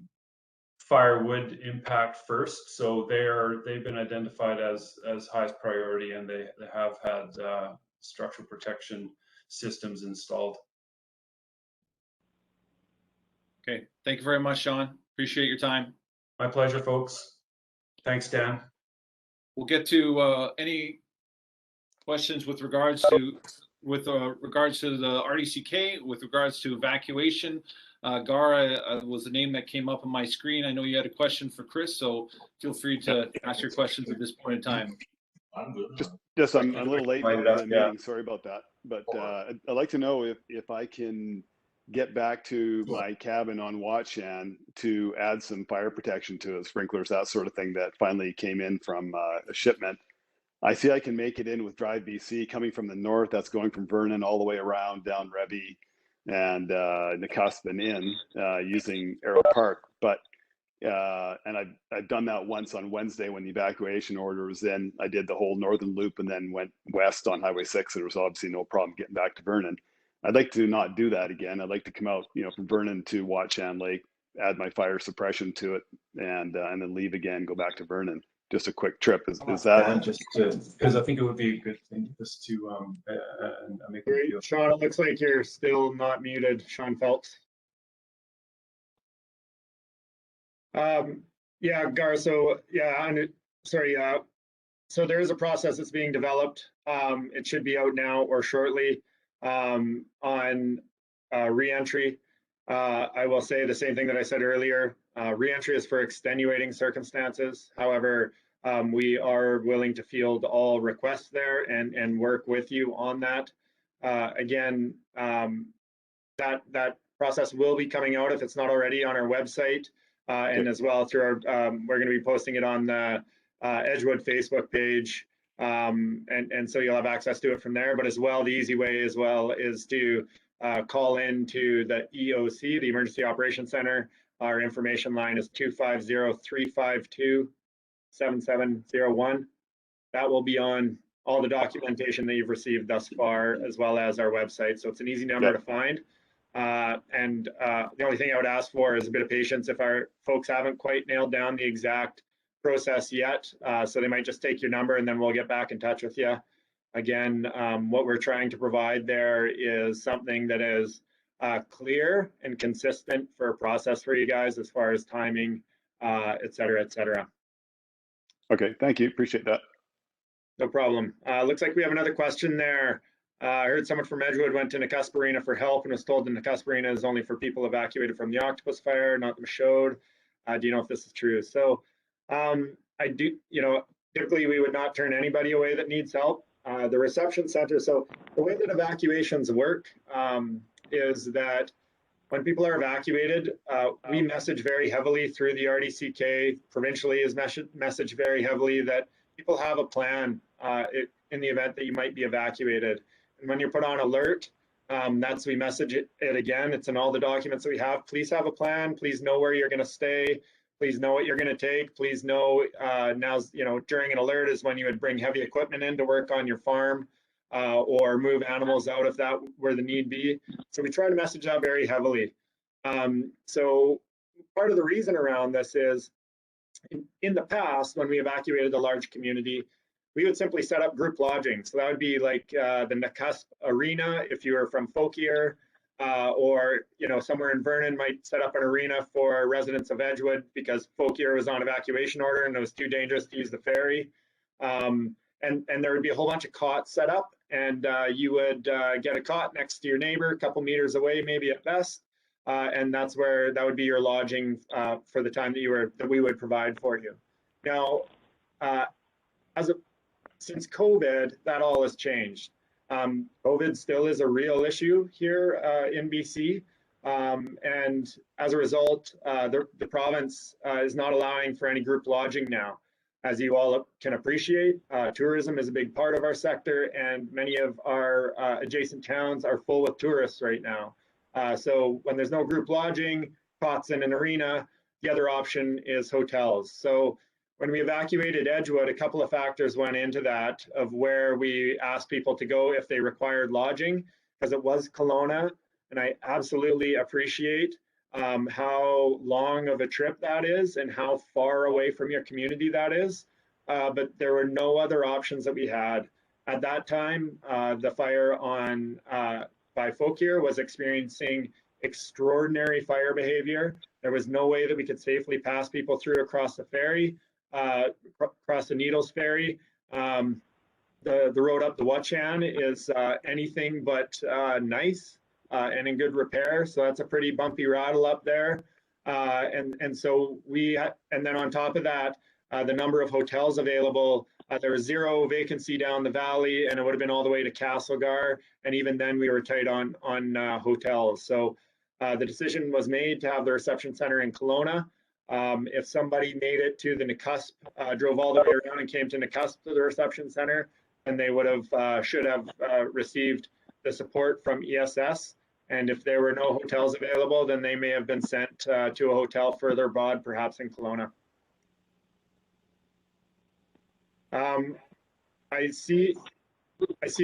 fire would impact first. So they've been identified as highest priority, and they have had structural protection systems installed.
Okay, thank you very much, Sean. Appreciate your time.
My pleasure, folks. Thanks, Dan.
We'll get to any questions with regards to the RDCK, with regards to evacuation. Gara was the name that came up on my screen. I know you had a question for Chris, so feel free to ask your questions at this point in time.
Just I'm a little late in the meeting. Sorry about that. But I'd like to know if I can get back to my cabin on Watchan to add some fire protection to it, sprinklers, that sort of thing that finally came in from a shipment. I see I can make it in with Drive BC coming from the north. That's going from Vernon all the way around down Revy and Nakusp and in using Arrow Park. But and I've done that once on Wednesday when the evacuation order was in. I did the whole northern loop and then went west on Highway 6. There was obviously no problem getting back to Vernon. I'd like to not do that again. I'd like to come out, from Vernon to Watchan Lake, add my fire suppression to it, and then leave again, go back to Vernon. Just a quick trip. Is that
just because I think it would be a good thing just to make it feel.
Sean, it looks like you're still not muted, Sean Phelps. Yeah, Gar. So yeah, so there is a process that's being developed. It should be out now or shortly on re-entry. I will say the same thing that I said earlier. Re-entry is for extenuating circumstances. However, we are willing to field all requests there and work with you on that. Again, that process will be coming out, if it's not already, on our website, and as well through our, we're going to be posting it on the Edgewood Facebook page. And so you'll have access to it from there. But as well, the easy way as well is to call in to the EOC, the Emergency Operations Center. Our information line is 250-352-0000. 7701. That will be on all the documentation that you've received thus far, as well as our website. So it's an easy number to find. The only thing I would ask for is a bit of patience if our folks haven't quite nailed down the exact process yet. So they might just take your number and then we'll get back in touch with you. Again, what we're trying to provide there is something that is clear and consistent for a process for you guys as far as timing, et cetera, et cetera.
Okay, thank you. Appreciate that.
No problem. Looks like we have another question there. I heard someone from Edgewood went to Nicuspirina for help and was told the Nicuspirina is only for people evacuated from the Octopus fire, not the Michaud. Do you know if this is true? So I do, typically we would not turn anybody away that needs help. The reception center, so the way that evacuations work is that when people are evacuated, we message very heavily through the RDCK, provincially is message very heavily that people have a plan in the event that you might be evacuated. And when you're put on alert, we message it again. It's in all the documents that we have. Please have a plan. Please know where you're going to stay. Please know what you're going to take. Please know now's, during an alert is when you would bring heavy equipment in to work on your farm or move animals out if that were the need be. So we try to message that very heavily. So part of the reason around this is in the past, when we evacuated a large community, we would simply set up group lodging. So that would be like the Nicuspirina arena if you were from Fauquier, or somewhere in Vernon might set up an arena for residents of Edgewood because Fauquier was on evacuation order and it was too dangerous to use the ferry. And there would be a whole bunch of cots set up, and you would get a cot next to your neighbor, a couple meters away, maybe at best. And that would be your lodging for the time that we would provide for you. Now, since COVID, that all has changed. COVID still is a real issue here in BC. And as a result, the province is not allowing for any group lodging now. As you all can appreciate, tourism is a big part of our sector, and many of our adjacent towns are full with tourists right now. So when there's no group lodging, cots in an arena, the other option is hotels. So when we evacuated Edgewood, a couple of factors went into that of where we asked people to go if they required lodging, because it was Kelowna, and I absolutely appreciate how long of a trip that is and how far away from your community that is. But there were no other options that we had. At that time, the fire by Fauquier was experiencing extraordinary fire behavior. There was no way that we could safely pass people through across the ferry, across the Needles Ferry. The road up the Watchan is anything but nice and in good repair. So that's a pretty bumpy rattle up there. And so and then on top of that, the number of hotels available, there was zero vacancy down the valley, and it would have been all the way to Castlegar. And even then we were tight on hotels. So the decision was made to have the reception center in Kelowna. If somebody made it to the Nicusp, drove all the way around and came to Nicusp to the reception center, then they would have, should have received the support from ESS. And if there were no hotels available, then they may have been sent to a hotel further abroad, perhaps in Kelowna. I see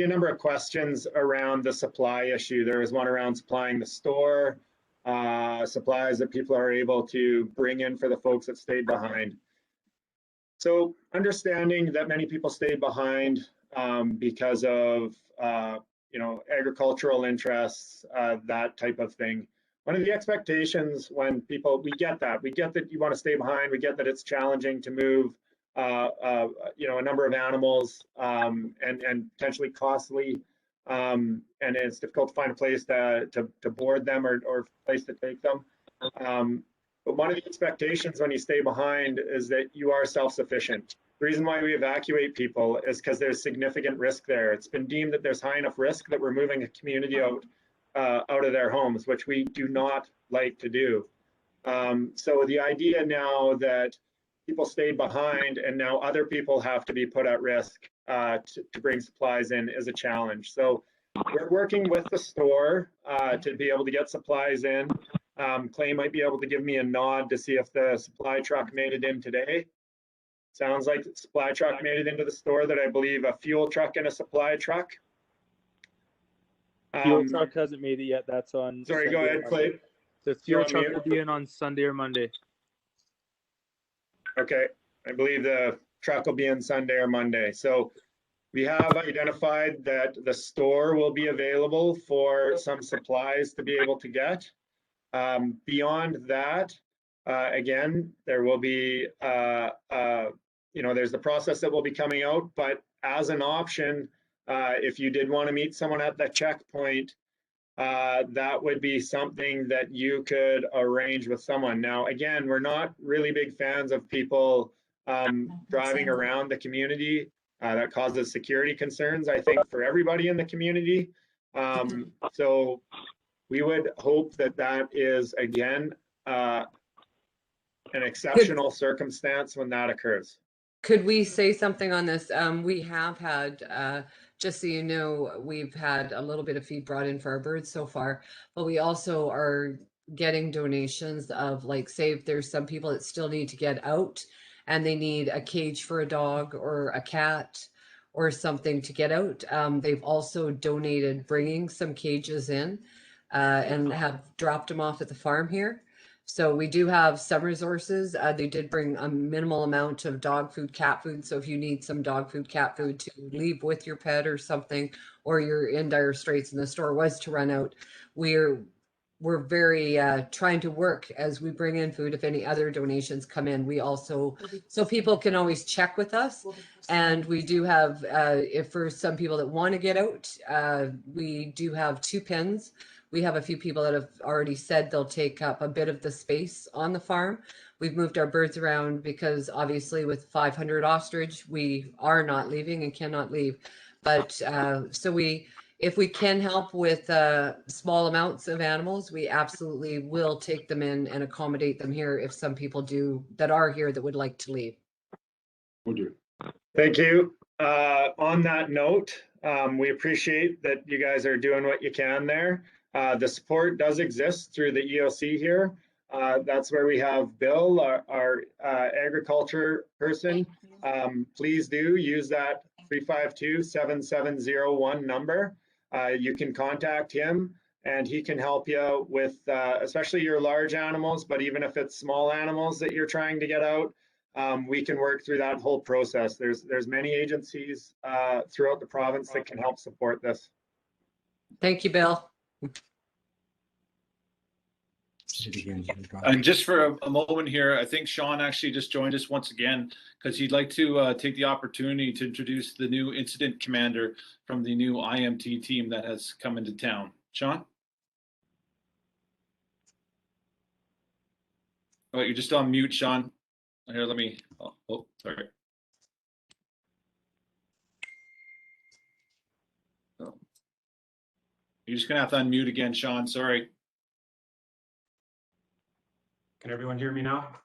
a number of questions around the supply issue. There was one around supplying the store, supplies that people are able to bring in for the folks that stayed behind. So understanding that many people stayed behind because of agricultural interests, that type of thing. One of the expectations when we get that you want to stay behind, we get that it's challenging to move a number of animals and potentially costly, and it's difficult to find a place to board them or a place to take them. But one of the expectations when you stay behind is that you are self-sufficient. The reason why we evacuate people is because there's significant risk there. It's been deemed that there's high enough risk that we're moving a community out of their homes, which we do not like to do. So the idea now that people stayed behind and now other people have to be put at risk to bring supplies in is a challenge. So we're working with the store to be able to get supplies in. Clay might be able to give me a nod to see if the supply truck made it in today. Sounds like the supply truck made it into the store, that I believe a fuel truck and a supply truck.
Fuel truck hasn't made it yet. That's on.
Sorry, go
Sunday or
ahead,
Monday.
Clay.
The fuel truck will be in on Sunday or Monday.
Okay, I believe the truck will be in Sunday or Monday. So we have identified that the store will be available for some supplies to be able to get. Beyond that, again, there will be, there's the process that will be coming out, but as an option, if you did want to meet someone at the checkpoint, that would be something that you could arrange with someone. Now, again, we're not really big fans of people driving around the community. That causes security concerns, I think, for everybody in the community. So we would hope that that is, again, an exceptional circumstance when that occurs.
Could we say something on this? We have had, just so you know, we've had a little bit of feed brought in for our birds so far, but we also are getting donations of, like, say if there's some people that still need to get out and they need a cage for a dog or a cat or something to get out. They've also donated bringing some cages in and have dropped them off at the farm here. So we do have some resources. They did bring a minimal amount of dog food, cat food. So if you need some dog food, cat food to leave with your pet or something, or you're in dire straits and the store was to run out, we're very trying to work as we bring in food. If any other donations come in, we also, so people can always check with us. And we do have, if for some people that want to get out, we do have 2 pens. We have a few people that have already said they'll take up a bit of the space on the farm. We've moved our birds around because obviously with 500 ostrich, we are not leaving and cannot leave. But so if we can help with small amounts of animals, we absolutely will take them in and accommodate them here if some people that are here that would like to leave.
Will do. Thank you. On that note, we appreciate that you guys are doing what you can there. The support does exist through the EOC here. That's where we have Bill, our agriculture person. Please do use that 352-7701 number. You can contact him and he can help you with especially your large animals, but even if it's small animals that you're trying to get out, we can work through that whole process. There's many agencies throughout the province that can help support this.
Thank you, Bill.
And just for a moment here, I think Sean actually just joined us once again because he'd like to take the opportunity to introduce the new incident commander from the new IMT team that has come into town. Sean? Oh, you're just on mute, Sean. Here, let me, oh, sorry. Oh. You're just gonna have to unmute again, Sean, sorry.
Can everyone hear me now?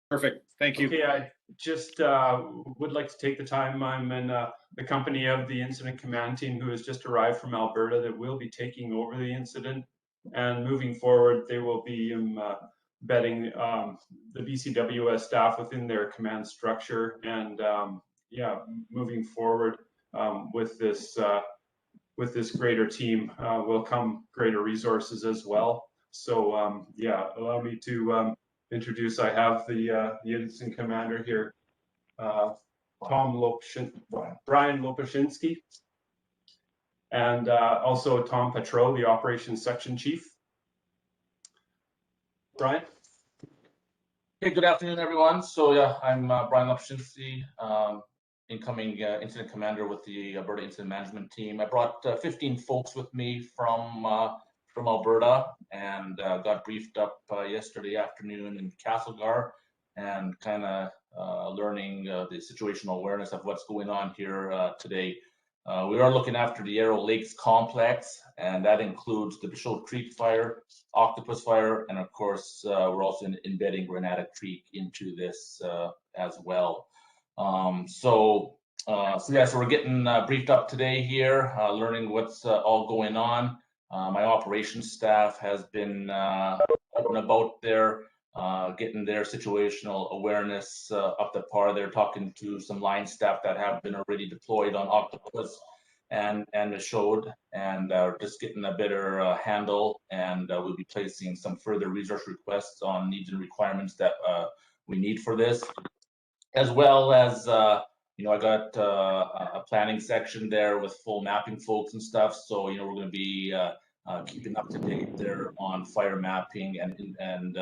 Perfect, thank you.
Okay, I just would like to take the time. I'm in the company of the incident command team who has just arrived from Alberta that will be taking over the incident. And moving forward, they will be bedding the BCWS staff within their command structure. And yeah, moving forward with this greater team will come greater resources as well. So yeah, allow me to introduce, I have the incident commander here, Brian Lopashinsky, and also Tom Petro, the operations section chief. Brian?
Hey, good afternoon, everyone. So yeah, I'm Brian Lopashinsky, incoming incident commander with the Alberta Incident Management Team. I brought 15 folks with me from Alberta and got briefed up yesterday afternoon in Castlegar and kind of learning the situational awareness of what's going on here today. We are looking after the Arrow Lakes complex, and that includes the Michaud Creek fire, Octopus fire, and of course we're also embedding Granada Creek into this as well. So we're getting briefed up today here, learning what's all going on. My operations staff has been out and about there getting their situational awareness up to par. They're talking to some line staff that have been already deployed on Octopus and Michaud, and just getting a better handle. And we'll be placing some further resource requests on needs and requirements that we need for this, as well as I got a planning section there with full mapping folks and stuff. So we're going to be keeping up to date there on fire mapping and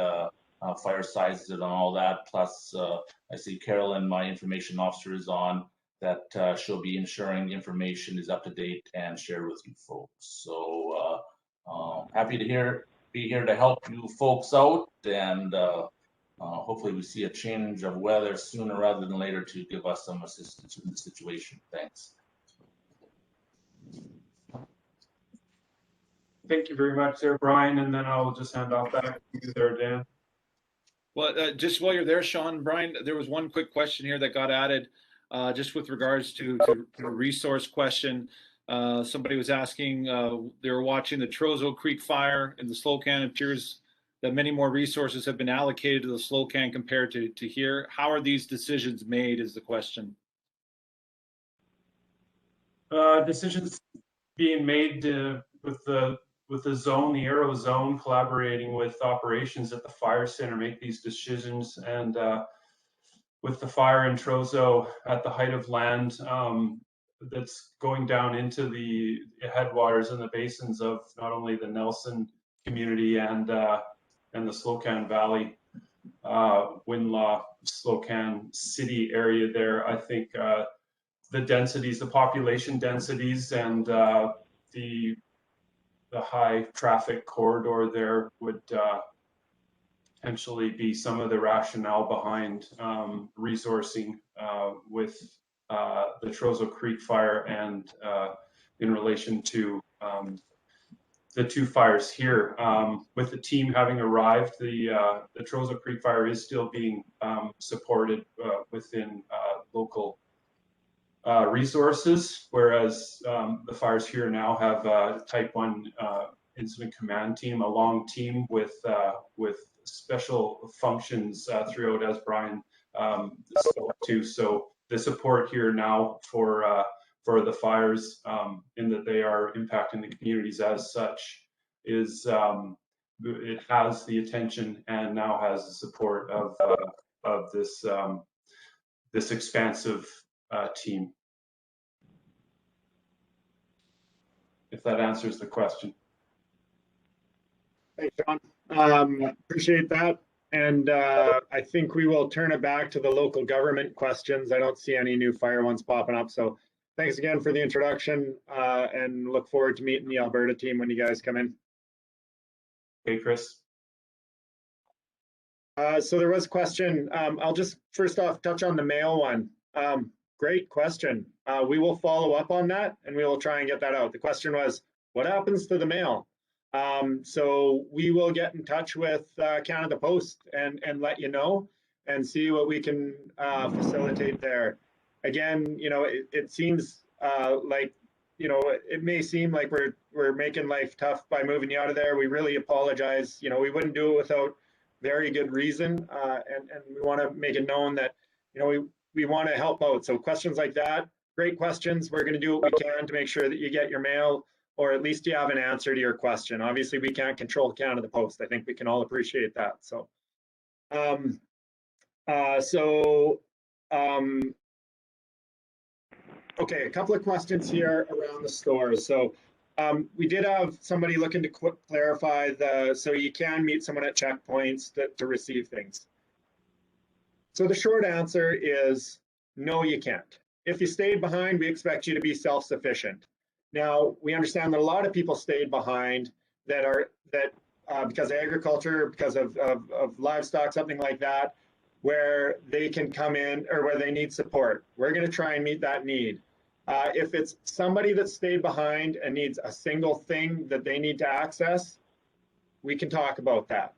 fire sizes and all that. Plus, I see Carolyn, my information officer, is on that. She'll be ensuring the information is up to date and shared with you folks. So happy to be here to help you folks out, and hopefully we see a change of weather sooner rather than later to give us some assistance in the situation. Thanks.
Thank you very much there, Brian, and then I'll just hand off back to you there, Dan.
Well, just while you're there, Sean, Brian, there was one quick question here that got added, just with regards to a resource question. Somebody was asking, they were watching the Trozo Creek fire in the Slocan. It appears that many more resources have been allocated to the Slocan compared to here. How are these decisions made is the question.
Decisions being made with the zone, the Aero Zone, collaborating with operations at the fire center, make these decisions. And with the fire in Trozo at the height of land, that's going down into the headwaters and the basins of not only the Nelson community and the Slocan Valley, Winlaw, Slocan City area there. I think the densities, the population densities, and the high traffic corridor there would potentially be some of the rationale behind resourcing with the Trozo Creek fire and in relation to the two fires here. With the team having arrived, the Trozo Creek fire is still being supported within local resources, whereas the fires here now have a Type 1 incident command team, a long team with special functions throughout, as Brian spoke to. So the support here now for the fires, in that they are impacting the communities as such, is it has the attention and now has the support of this expansive team. If that answers the question.
Thanks, John. Appreciate that. And I think we will turn it back to the local government questions. I don't see any new fire ones popping up. So thanks again for the introduction, and look forward to meeting the Alberta team when you guys come in.
Hey, Chris.
So there was a question. I'll just first off touch on the mail one. Great question. We will follow up on that and we will try and get that out. The question was, what happens to the mail? So we will get in touch with Canada Post and let you know and see what we can facilitate there. Again, it seems like, it may seem like we're making life tough by moving you out of there. We really apologize. We wouldn't do it without very good reason. And we want to make it known that, we want to help out. So questions like that, great questions. We're going to do what we can to make sure that you get your mail, or at least you have an answer to your question. Obviously, we can't control Canada Post. I think we can all appreciate that. So, okay, a couple of questions here around the stores. So we did have somebody looking to clarify so you can meet someone at checkpoints to receive things. So the short answer is no, you can't. If you stayed behind, we expect you to be self-sufficient. Now, we understand that a lot of people stayed behind because of agriculture, because of livestock, something like that, where they can come in or where they need support. We're going to try and meet that need. If it's somebody that stayed behind and needs a single thing that they need to access, we can talk about that.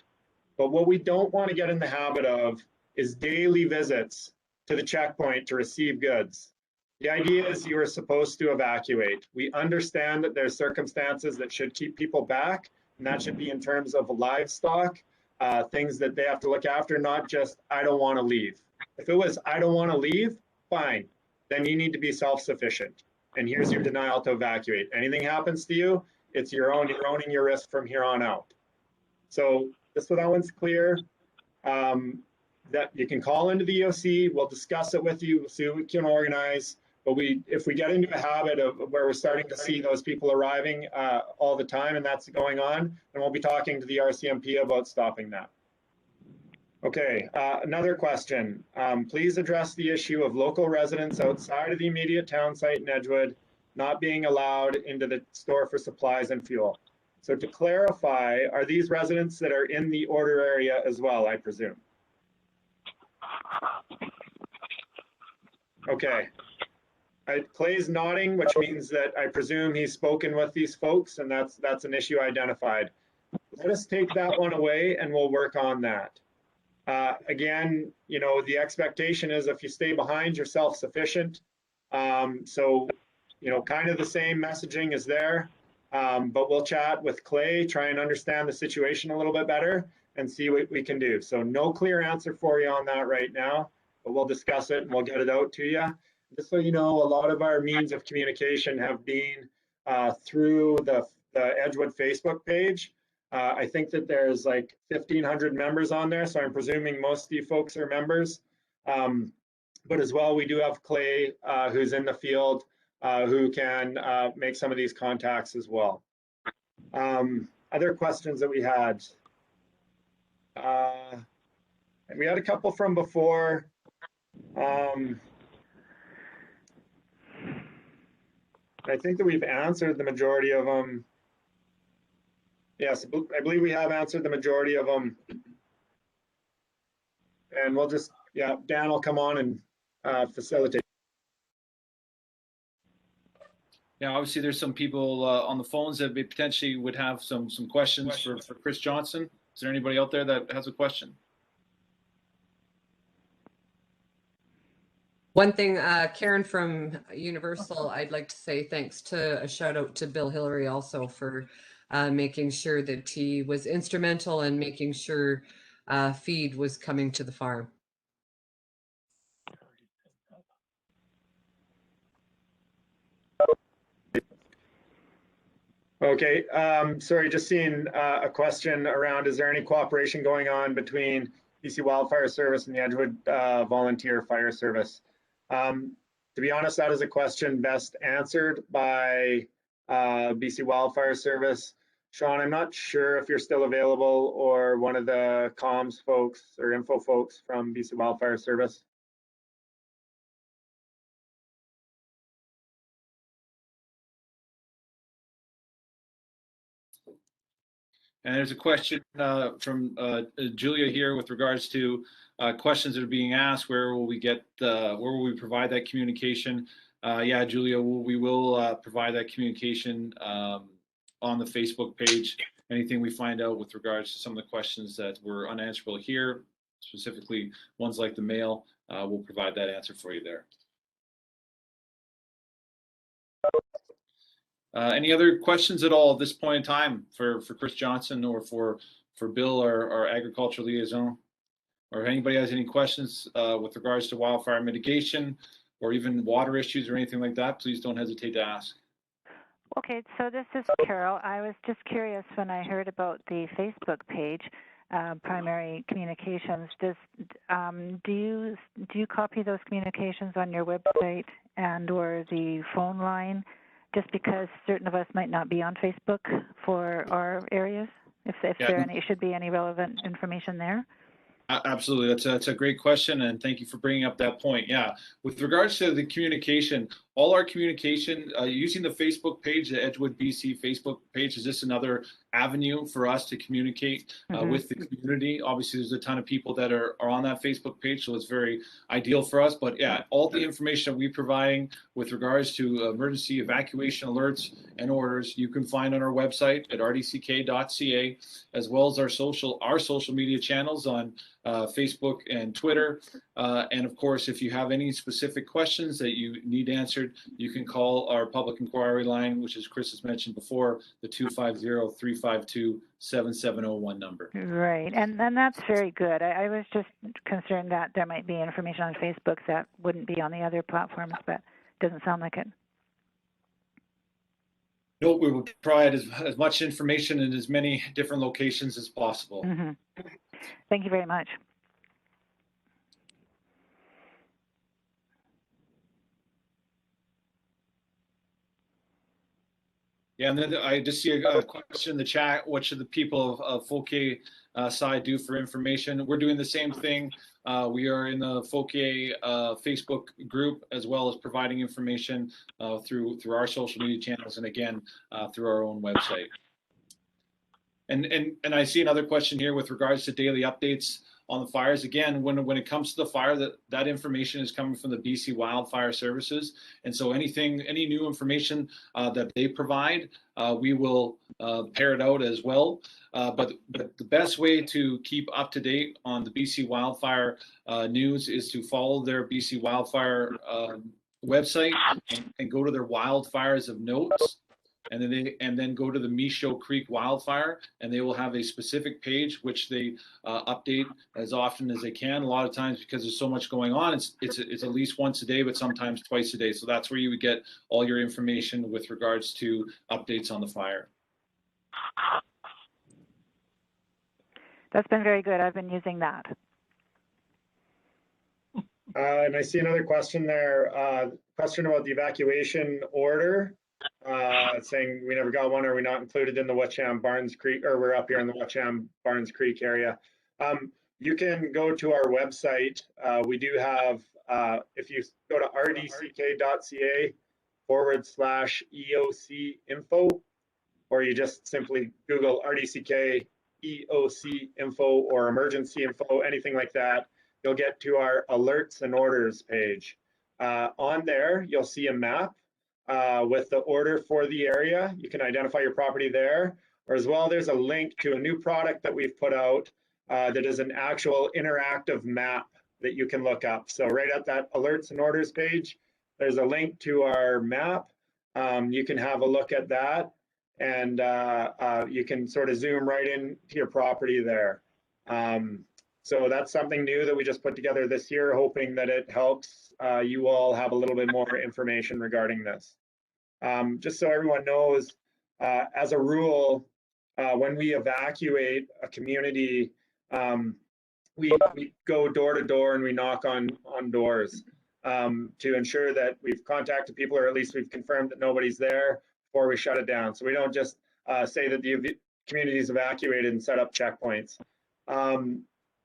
But what we don't want to get in the habit of is daily visits to the checkpoint to receive goods. The idea is you are supposed to evacuate. We understand that there's circumstances that should keep people back, and that should be in terms of livestock, things that they have to look after, not just, I don't want to leave. If it was, I don't want to leave, fine. Then you need to be self-sufficient. And here's your denial to evacuate. Anything happens to you, it's your own, you're owning your risk from here on out. So just so that one's clear, that you can call into the EOC, we'll discuss it with you, we'll see what we can organize. But if we get into a habit of where we're starting to see those people arriving all the time and that's going on, then we'll be talking to the RCMP about stopping that. Okay, another question. Please address the issue of local residents outside of the immediate town site in Edgewood not being allowed into the store for supplies and fuel. So to clarify, are these residents that are in the order area as well, I presume? Okay. Clay's nodding, which means that I presume he's spoken with these folks, and that's an issue identified. Let us take that one away and we'll work on that. Again, you know, the expectation is if you stay behind, you're self-sufficient. So, you know, kind of the same messaging is there, but we'll chat with Clay, try and understand the situation a little bit better and see what we can do. So no clear answer for you on that right now, but we'll discuss it and we'll get it out to you. Just so you know, a lot of our means of communication have been through the Edgewood Facebook page. I think that there's like 1,500 members on there, so I'm presuming most of you folks are members. But as well, we do have Clay, who's in the field, who can make some of these contacts as well. Other questions that we had. We had a couple from before. I think that we've answered the majority of them. Yes, I believe we have answered the majority of them. And we'll just, yeah, Dan will come on and facilitate.
Yeah, obviously there's some people on the phones that potentially would have some questions for Chris Johnson. Is there anybody out there that has a question?
One thing, Karen from Universal, I'd like to say thanks to a shout out to Bill Hillary also for making sure that he was instrumental in making sure feed was coming to the farm.
Okay, sorry, just seeing a question around, is there any cooperation going on between BC Wildfire Service and the Edgewood Volunteer Fire Service? To be honest, that is a question best answered by BC Wildfire Service. Sean, I'm not sure if you're still available or one of the comms folks or info folks from BC Wildfire Service.
And there's a question from Julia here with regards to questions that are being asked. Where will we get? Where will we provide that communication? Yeah, Julia, we will provide that communication on the Facebook page. Anything we find out with regards to some of the questions that were unanswerable here, specifically ones like the mail, we'll provide that answer for you there. Any other questions at all at this point in time for Chris Johnson or for Bill, our agriculture liaison? Or if anybody has any questions with regards to wildfire mitigation or even water issues or anything like that, please don't hesitate to ask.
Okay, so this is Carol. I was just curious when I heard about the Facebook page, Primary Communications. Do you copy those communications on your website and or the phone line? Just because certain of us might not be on Facebook for our areas, if there should be any relevant information there.
Absolutely, that's a great question, and thank you for bringing up that point. Yeah, with regards to the communication, all our communication using the Facebook page, the Edgewood BC Facebook page, is just another avenue for us to communicate with the community. Obviously, there's a ton of people that are on that Facebook page, so it's very ideal for us. But yeah, all the information that we're providing with regards to emergency evacuation alerts and orders, you can find on our website at rdck.ca, as well as our social media channels on Facebook and Twitter. And of course, if you have any specific questions that you need answered, you can call our public inquiry line, which, as Chris has mentioned before, the 250-352-7701 number.
Right, and that's very good. I was just concerned that there might be information on Facebook that wouldn't be on the other platforms, but it doesn't sound like it.
No, we will provide as much information in as many different locations as possible.
Mm-hmm. Thank you very much.
Yeah, and then I just see a question in the chat. What should the people of Fauquier side do for information? We're doing the same thing. We are in the Fauquier Facebook group, as well as providing information through our social media channels, and again through our own website. And I see another question here with regards to daily updates on the fires. Again, when it comes to the fire, that information is coming from the BC Wildfire Services, and so any new information that they provide, we will pair it out as well. But the best way to keep up to date on the BC Wildfire news is to follow their BC Wildfire website and go to their wildfires of notes. And then go to the Michaud Creek wildfire, and they will have a specific page which they update as often as they can. A lot of times, because there's so much going on, it's at least once a day, but sometimes twice a day. So that's where you would get all your information with regards to updates on the fire.
That's been very good. I've been using that.
And I see another question there. Question about the evacuation order. Saying we never got one, or we're not included in the Watcham Barnes Creek, or we're up here in the Watcham Barnes Creek area. You can go to our website. We do have, if you go to rdck.ca/EOC info, or you just simply Google RDCK EOC info or emergency info, anything like that, you'll get to our alerts and orders page. On there, you'll see a map with the order for the area. You can identify your property there, or as well, there's a link to a new product that we've put out that is an actual interactive map that you can look up. So right at that alerts and orders page, there's a link to our map. You can have a look at that, and you can sort of zoom right into your property there. So that's something new that we just put together this year, hoping that it helps you all have a little bit more information regarding this. Just so everyone knows, as a rule, when we evacuate a community, we go door to door and we knock on doors to ensure that we've contacted people, or at least we've confirmed that nobody's there before we shut it down. So we don't just say that the community is evacuated and set up checkpoints.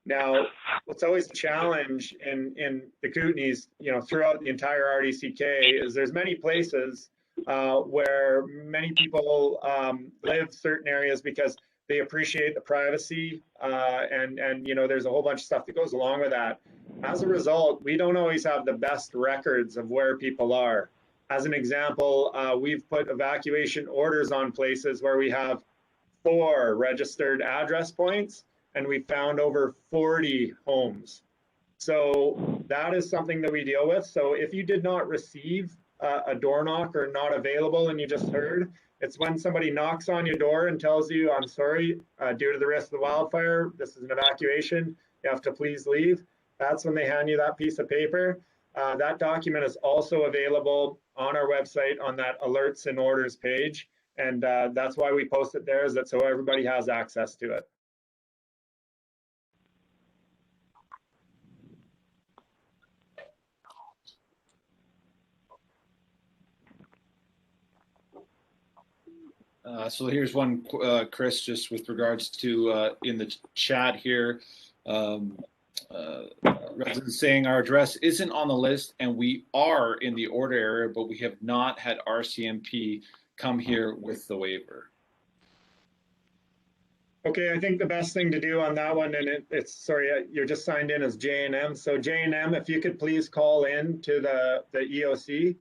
Now, what's always a challenge in the Kootenays, throughout the entire RDCK, is there's many places where many people live certain areas because they appreciate the privacy, and there's a whole bunch of stuff that goes along with that. As a result, we don't always have the best records of where people are. As an example, we've put evacuation orders on places where we have 4 registered address points, and we found over 40 homes. So that is something that we deal with. So if you did not receive a door knock or not available and you just heard, it's when somebody knocks on your door and tells you, I'm sorry, due to the risk of the wildfire, this is an evacuation, you have to please leave. That's when they hand you that piece of paper. That document is also available on our website on that alerts and orders page. And that's why we post it there, is that so everybody has access to it.
So here's one, Chris, just with regards to in the chat here, residents saying our address isn't on the list and we are in the order area, but we have not had RCMP come here with the waiver.
Okay, I think the best thing to do on that one, and it's sorry, you're just signed in as J&M. So J&M, if you could please call in to the EOC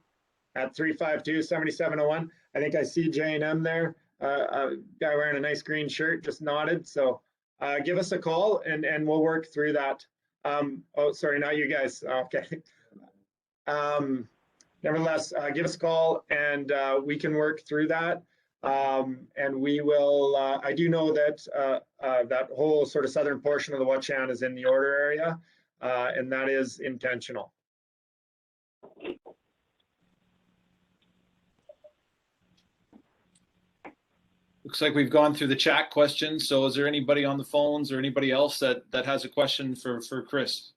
at 352-7701. I think I see J&M there. A guy wearing a nice green shirt just nodded. So give us a call and we'll work through that. Oh, sorry, not you guys. Okay. Nevertheless, give us a call and we can work through that. And we will, I do know that that whole sort of southern portion of the Watchan is in the order area, and that is intentional.
Looks like we've gone through the chat questions. So is there anybody on the phones or anybody else that has a question for Chris?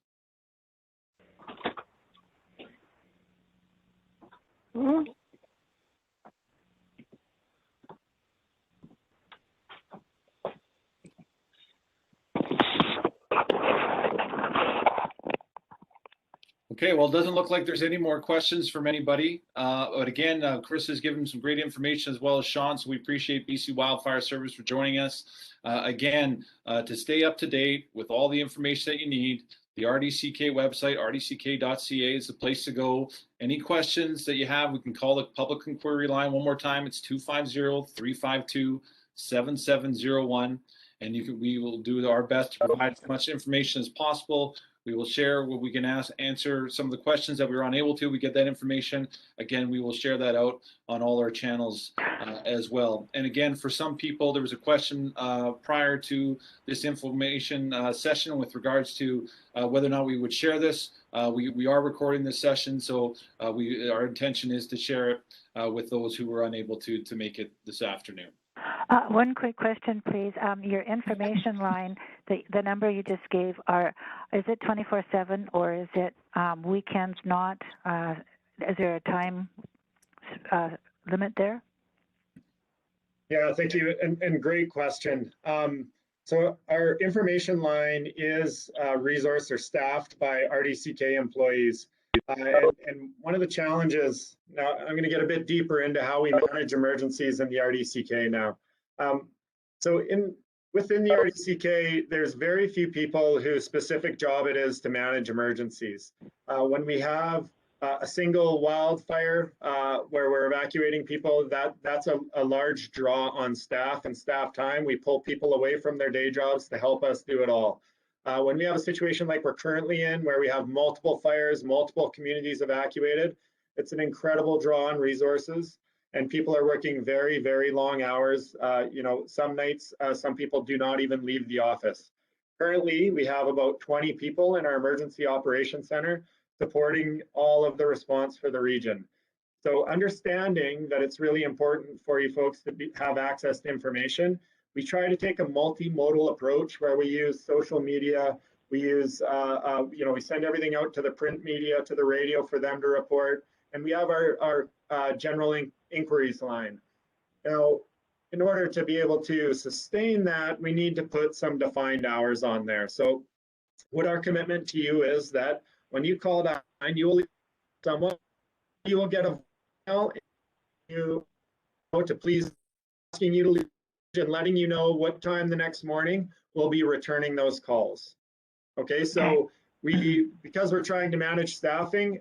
Okay, well, it doesn't look like there's any more questions from anybody. But again, Chris has given some great information as well as Sean, so we appreciate BC Wildfire Service for joining us. Again, to stay up to date with all the information that you need, the RDCK website, rdck.ca is the place to go. Any questions that you have, we can call the public inquiry line one more time. It's 250-352-7701. And we will do our best to provide as much information as possible. We will share what we can answer some of the questions that we were unable to. We get that information. Again, we will share that out on all our channels as well. And again, for some people, there was a question prior to this information session with regards to whether or not we would share this. We are recording this session, so our intention is to share it with those who were unable to make it this afternoon.
One quick question, please. Your information line, the number you just gave, is it 24/7 or is it weekends not? Is there a time limit there?
Yeah, thank you, and great question. So our information line is resourced or staffed by RDCK employees. And one of the challenges, now I'm going to get a bit deeper into how we manage emergencies in the RDCK now. So within the RDCK, there's very few people whose specific job it is to manage emergencies. When we have a single wildfire where we're evacuating people, that's a large draw on staff and staff time. We pull people away from their day jobs to help us do it all. When we have a situation like we're currently in, where we have multiple fires, multiple communities evacuated, it's an incredible draw on resources, and people are working very, very long hours. You know, some nights, some people do not even leave the office. Currently, we have about 20 people in our emergency operations center supporting all of the response for the region. So understanding that it's really important for you folks to have access to information, we try to take a multimodal approach where we use social media, we use, you know, we send everything out to the print media, to the radio for them to report, and we have our general inquiries line. Now, in order to be able to sustain that, we need to put some defined hours on there. So what our commitment to you is that when you call that line, you will get a email to please asking you to leave and letting you know what time the next morning we'll be returning those calls. Okay, so because we're trying to manage staffing,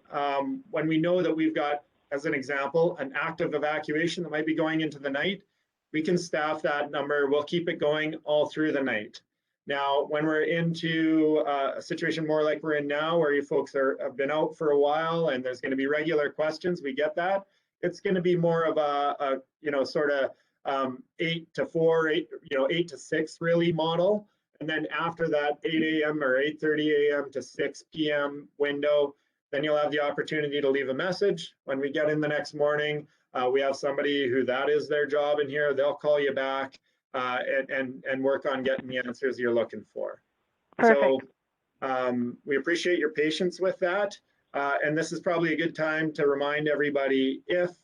when we know that we've got, as an example, an active evacuation that might be going into the night, we can staff that number. We'll keep it going all through the night. Now, when we're into a situation more like we're in now, where you folks have been out for a while and there's going to be regular questions, we get that. It's going to be more of a you know, sort of 8 to 4, 8 to 6 really model. And then after that 8 a.m. or 8:30 a.m. to 6 p.m. window, then you'll have the opportunity to leave a message. When we get in the next morning, we have somebody who that is their job in here. They'll call you back and work on getting the answers you're looking for. Perfect. So we appreciate your patience with that. And this is probably a good time to remind everybody, if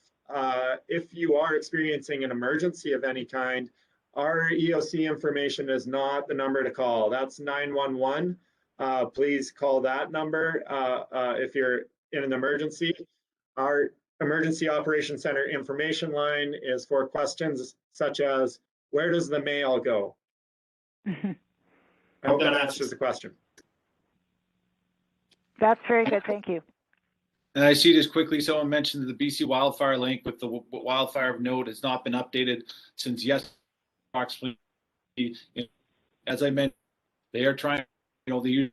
you are experiencing an emergency of any kind, our EOC information is not the number to call. That's 911. Please call that number if you're in an emergency. Our Emergency Operations Center information line is for questions such as, where does the mail go? I hope that answers the question.
That's very good, thank you.
And I see just quickly, someone mentioned the BC Wildfire link with the wildfire of note has not been updated since yesterday. Approximately, as I mentioned, they are trying, you know, they use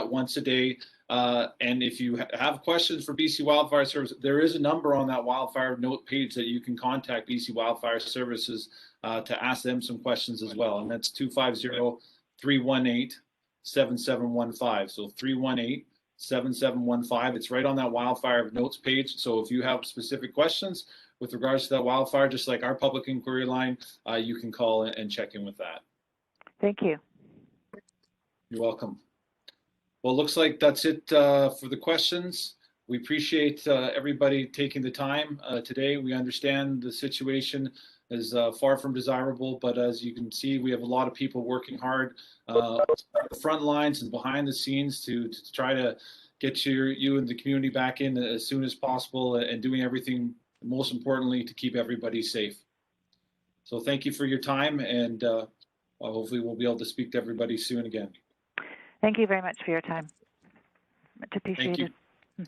once a day. And if you have questions for BC Wildfire Service, there is a number on that wildfire note page that you can contact BC Wildfire Services to ask them some questions as well. And that's 250-318-7715. So 318-7715. It's right on that wildfire notes page. So if you have specific questions with regards to that wildfire, just like our public inquiry line, you can call and check in with that.
Thank you.
You're welcome. Well, it looks like that's it for the questions. We appreciate everybody taking the time today. We understand the situation is far from desirable, but as you can see, we have a lot of people working hard on the front lines and behind the scenes to try to get you and the community back in as soon as possible, and doing everything, most importantly, to keep everybody safe. So thank you for your time, and hopefully we'll be able to speak to everybody soon again.
Thank you very much for your time. Much appreciated.
Thank you.